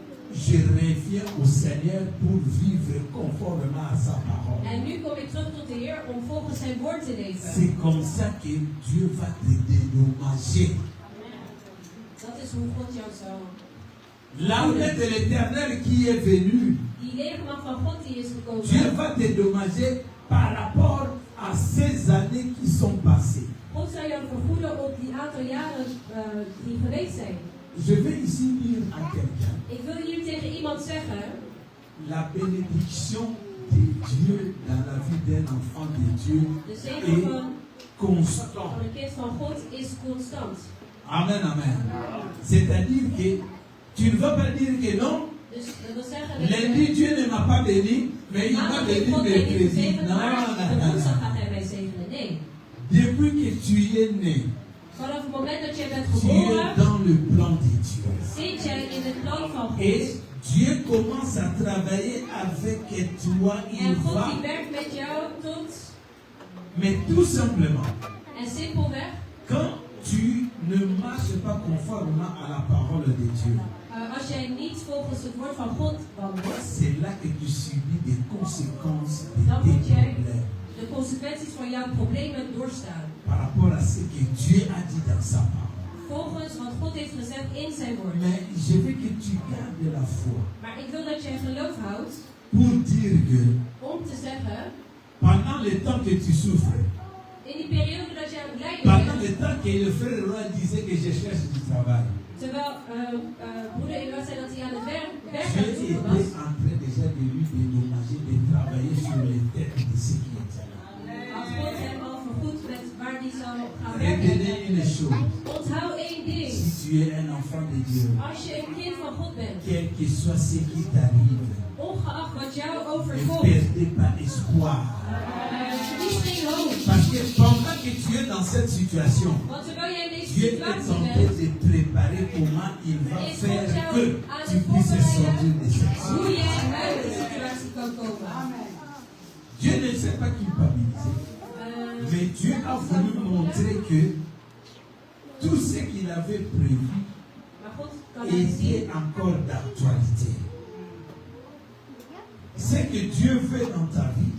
je reviens au Seigneur pour vivre conformément à sa parole. En nu kom ik terug tot de Heer om volgens zijn woord te leven. C'est comme ça que Dieu va te dédommager. Dat is hoe God jou zal. L'armée de l'Éternel qui est venue, Die legermacht van God die is gekomen. Dieu va te dédommager par rapport à ces années qui sont passées. God zal jou vergoeden op die aantal jaren die geweest zijn. Je vais ici dire à quelqu'un, Ik wil hier tegen iemand zeggen, la bénédiction de Dieu dans la vie d'un enfant de Dieu de zegen est van constant. een kind van God is constant. Amen, amen. C'est-à-dire que tu ne vas pas dire que non, Dus dat wil zeggen dat lundi Dieu ne m'a pas béni, mais il m'a maandag béni heeft God mij niet mercredi. gezegend, Non, maar non, op non, woensdag non. gaat hij mij zegenen. Nee. Depuis que tu es né, Vanaf het moment dat jij bent tu es geboren, dans le plan de Dieu. zit jij in het plan van God. Et Dieu commence à travailler avec toi. Il En God va, die werkt met jou tot, mais tout simplement, en simpelweg, quand tu ne marches pas conformément à la parole de Dieu, als jij niet volgens het woord van God wandelt, c'est là que tu subis des conséquences de dan tes moet jij problèmes de consequenties van jouw problemen doorstaan. par rapport à ce que Dieu a dit dans sa parole. Volgens wat God heeft gezegd in zijn woord. Mais je veux que tu gardes la foi Maar ik wil dat jij geloof houdt pour dire que om te zeggen, pendant le temps que tu souffres, in die periode dat jij aan het lijden pendant bent, le temps que le frère Roy disait que je cherche du travail, terwijl broeder Eduard zei dat hij aan het werk aan Dieu het zoeken était was, en train déjà de lui dédommager, de travailler sur les têtes de ceux qui étaient là. had God hem al vergoed met waar hij zou gaan Retenez werken. une chose, Onthoud één ding. si tu es un enfant de Dieu, Als je een kind van God bent, quel que soit ce qui t'arrive, ongeacht wat jou ne overkomt, perdez pas espoir. verlies geen hoop. Parce que pendant que tu es dans cette situation, Want terwijl jij in deze Dieu est en situatie train bent, de préparer comment il va is faire God jou que aan tu het puisses sortir de cette voorbereiden hoe situation. jij uit de situatie kan komen. Dieu ne s'est pas culpabilisé, mais Dieu a voulu montrer que tout ce qu'il avait prévu Maar God kan laten zien était encore d'actualité. Ce que Dieu veut dans ta vie,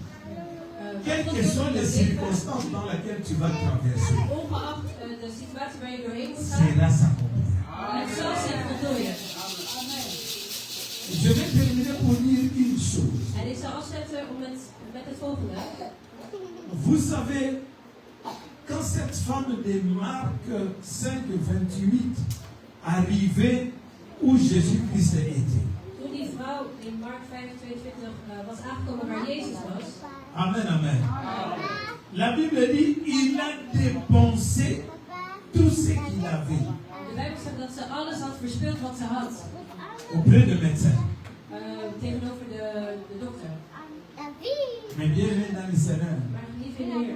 quelles que soient les circonstances dans lesquelles tu vas traverser, ongeacht de situatie waar je doorheen moet gaan, cela s'accomplit. het zal zich voltooien. Je vais terminer pour dire une chose. En ik zal afzetten met het volgende. Vous savez, quand cette femme de Marc 5, 28 arrivait où Jésus-Christ était. Toen die vrouw in Mark 5, 22 was aangekomen waar Jezus was. Amen, amen. La Bible dit, il a dépensé tout ce qu'il avait De Bijbel zegt dat ze alles had verspild wat ze had. auprès de médecins. Tegenover de dokter. Mais bien aimé dans le Seigneur, Maar lief in de Heer.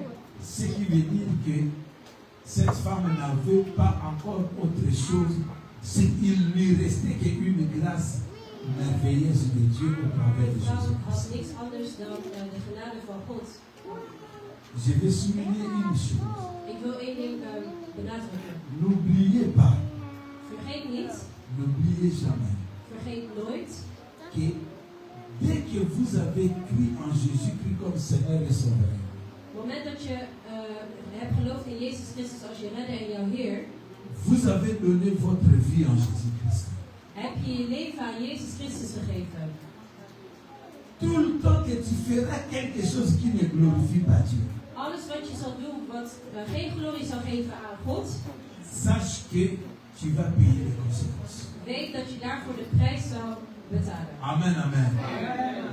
ce qui veut dire que cette femme n'avait pas encore autre chose, c'est qu'il lui restait qu'une grâce merveilleuse de Dieu au travers de De vrouw had Jésus-Christ. niks anders dan de genade van God. Je vais souligner une chose. Ik wil één ding benadrukken. N'oubliez pas, Vergeet niet, n'oubliez jamais vergeet nooit, que dès que vous avez cru en Jésus-Christ comme Seigneur et Sauveur, op het moment dat je hebt geloofd in Jezus Christus als je redder en jouw Heer, vous avez donné votre vie en Jésus-Christ. heb je je leven aan Jezus Christus gegeven. Tout le temps que tu feras quelque chose qui ne glorifie pas Dieu, Alles wat je zal doen wat geen glorie zal geven aan God, sache que tu vas payer les conséquences. weet dat je daarvoor de prijs zal betalen. Amen, amen.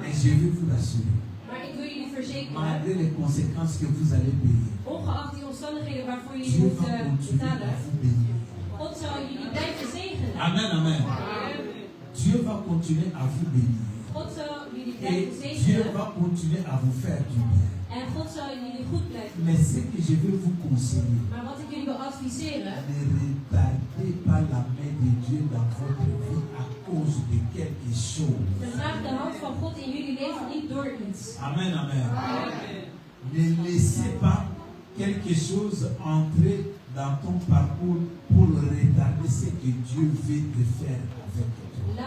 Et je vais vous rassurer, Maar ik wil jullie verzekeren, malgré les conséquences que vous allez payer, ongeacht die omstandigheden waarvoor jullie Dieu moet va continuer à betalen, vous bénir. God zal jullie blijven zegenen. Amen, amen. Dieu va continuer à vous bénir. God zal jullie Et blijven Dieu zegenen. va continuer à vous faire du bien. En God zal jullie goed blijven. Mais ce que je vais vous conseiller, Maar wat ik jullie wil adviseren, ne retardez pas la main de Dieu dans votre vie à cause de quelque chose. vertraag de hand van God in jullie leven niet door iets. Amen, amen. Ne laissez pas quelque chose entrer dans ton parcours pour retarder ce que Dieu veut te faire avec toi.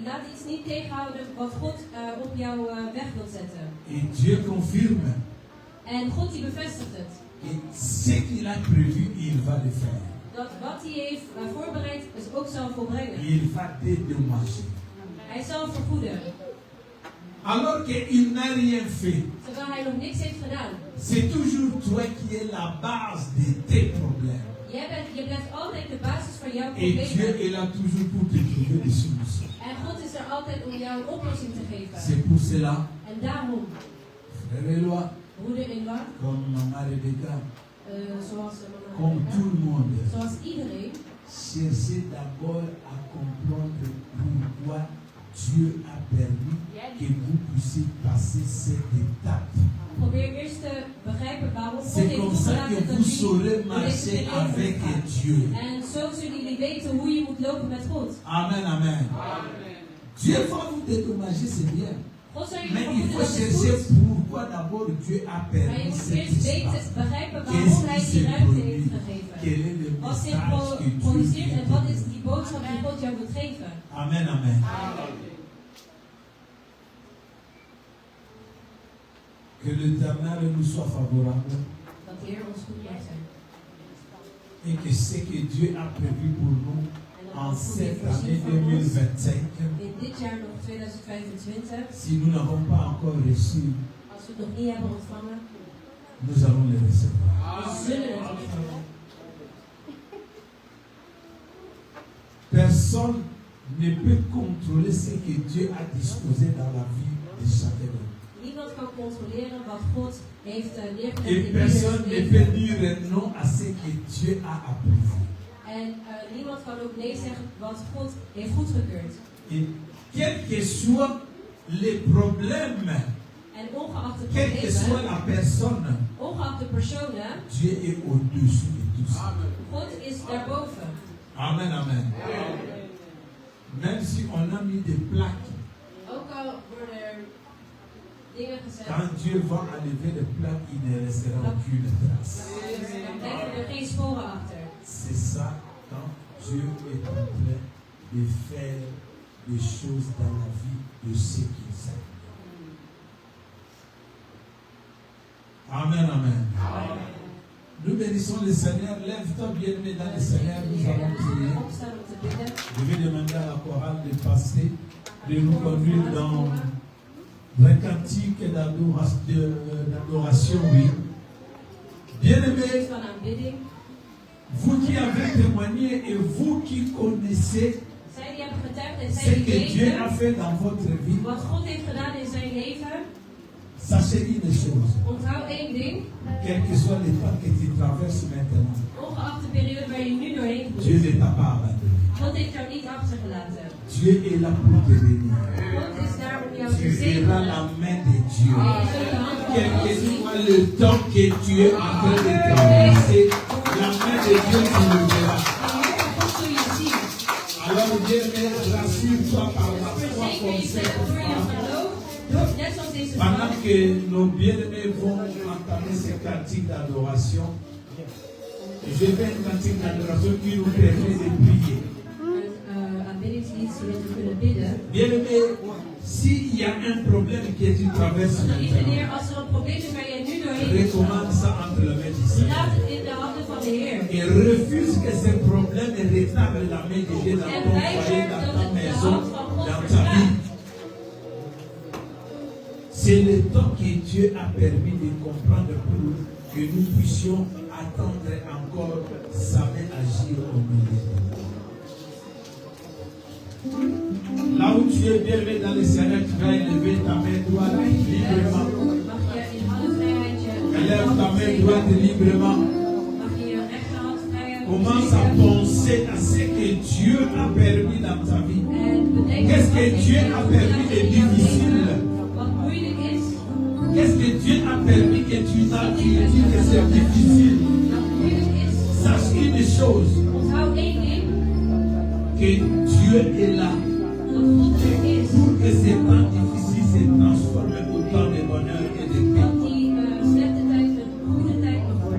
Laat iets niet tegenhouden wat God op jouw weg wil zetten. Et Dieu confirme. En God die bevestigt het. Et ce qu'il a prévu, il va le faire. Dat wat hij heeft voorbereid, is ook zal volbrengen. Il va dédommager. Hij zal vergoeden. Alors qu'il n'a rien fait. Terwijl hij nog niks heeft gedaan. C'est toujours toi qui es la base de tes problèmes. Je blijft altijd de basis van jouw Et Dieu problemen. est là toujours pour te trouver des solutions. En God is er altijd om jou een oplossing te geven. C'est pour cela, En daarom, frère Éloi, broeder Éloi, comme Maman Rebecca, zoals comme tout le monde, zoals iedereen, cherchez d'abord à comprendre pourquoi Dieu a permis que vous puissiez passer cette étape. probeer eerst te begrijpen waarom God C'est heeft comme ça que toegelaten dat vous saurez jullie marcher deze avec periode Dieu. gaan. En zo zullen jullie weten hoe je moet lopen met God. Amen, amen. Dieu va vous dédommager, c'est bien. God zal jullie Mais il vergoeden, faut dat is chercher goed. pourquoi d'abord Dieu a Maar je permis moet cet eerst weten, espace. begrijpen Qu'est-ce waarom hij qui die s'est ruimte produit? heeft gegeven. Quel est le Wat zich message que Dieu produceert en wat is veut die boodschap die God jou moet geven. Amen, amen. Que l'Éternel nous soit favorable Dat de Heer ons goed mag zijn. et que ce que Dieu a prévu pour nous En dat en God goed heeft cette voorzien année voor ons. 2025, In dit jaar nog 2025. si nous n'avons pas encore reçu, Als we het nog niet hebben ontvangen, nous allons les recevoir. we zullen het ontvangen. Personne ne peut contrôler ce que Dieu a disposé dans la vie de chacun d'eux. Niemand kan controleren wat God heeft neergelegd Et in personne ne ieders peut leven. dire non à ce que Dieu a approuvé. En niemand kan ook nee zeggen wat God heeft goedgekeurd. Et quels que soient les problèmes, En ongeacht de quelle que soit problemen, la personne, ongeacht de personen, Dieu est au-dessus de tout ça. God is daarboven. Amen, amen. Même si on a mis des plaques, Ook al worden er dingen gezegd, quand Dieu va enlever les plaques, il ne restera aucune trace. dan blijven er geen sporen achter. C'est ça quand Dieu est en train de faire des choses dans la vie de ceux qui s'aiment. Amen, amen. Nous bénissons le Seigneur. Lève-toi bien-aimé dans le Seigneur. Nous allons prier. Opstaan om te bidden. Je vais demander à la chorale de passer, de nous conduire dans le cantique d'adoration, oui. Bien-aimés, Van aanbidding. vous qui avez témoigné et vous qui connaissez Zij die hebben getuigd en ce zij die que Dieu a weten fait dans votre vie, wat God heeft gedaan in zijn leven. sachez une chose, Onthoud één ding. quel que soit le temps que tu traverses maintenant, Ongeacht de periode waar je nu doorheen Dieu moet. ne t'a pas abandonné. God heeft jou niet achtergelaten. Dieu est là pour te bénir. God is daar om jou Tu te verras zegenen. la main de Dieu. En je zult de hand van Quel God que zien. soit le temps que tu es en train de traverser, la main de Dieu tu le verras. En de hand van God zul je zien. Alors bien-aimé, rassure-toi par la foi Verzeker comme jezelf cette door je femme. geloof. Net zoals deze Pendant vrouw. que nos bien-aimés vont entamer ce cantique d'adoration, je vais un cantique d'adoration qui nous permet de prier. Een aanbiddingslied zodat we kunnen bidden. Bien-aimé, s'il y a un problème que tu traverses Lieve maintenant, Heer, als er een probleem is waar jij nu doorheen moet recommande ça entre les mains du gaan, Seigneur. laat het in de handen van de Heer. Et refuse que ce problème retable la main de Dieu dans En ton foyer, weiger dans dat ta het de maison, hand van God dans ta vie. verslaat. C'est le temps que Dieu a permis de comprendre pour nous que nous puissions attendre encore sa main agir au milieu de nous. Là où tu es bien aimé dans le Seigneur, tu vas élever ta main droite librement. Mag je in alle vrijheid je Élève ta main hand droite librement. Mag je je rechterhand vrijheid Commence à penser à ce que Dieu a permis dans ta vie. En bedenk Qu'est-ce que wat Dieu Hij a heeft permis gedaan de in jouw difficile? leven. Wat moeilijk is. Qu'est-ce que Dieu a permis que tu n'as dit que c'est difficile? Wat moeilijk is. Sache une chose, Onthoud één ding. que Dieu est là Dat God er is. pour que ces temps difficiles se transforment en temps de bonheur et de paix. Dat die slechte tijd een goede tijd mag worden.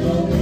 Amen.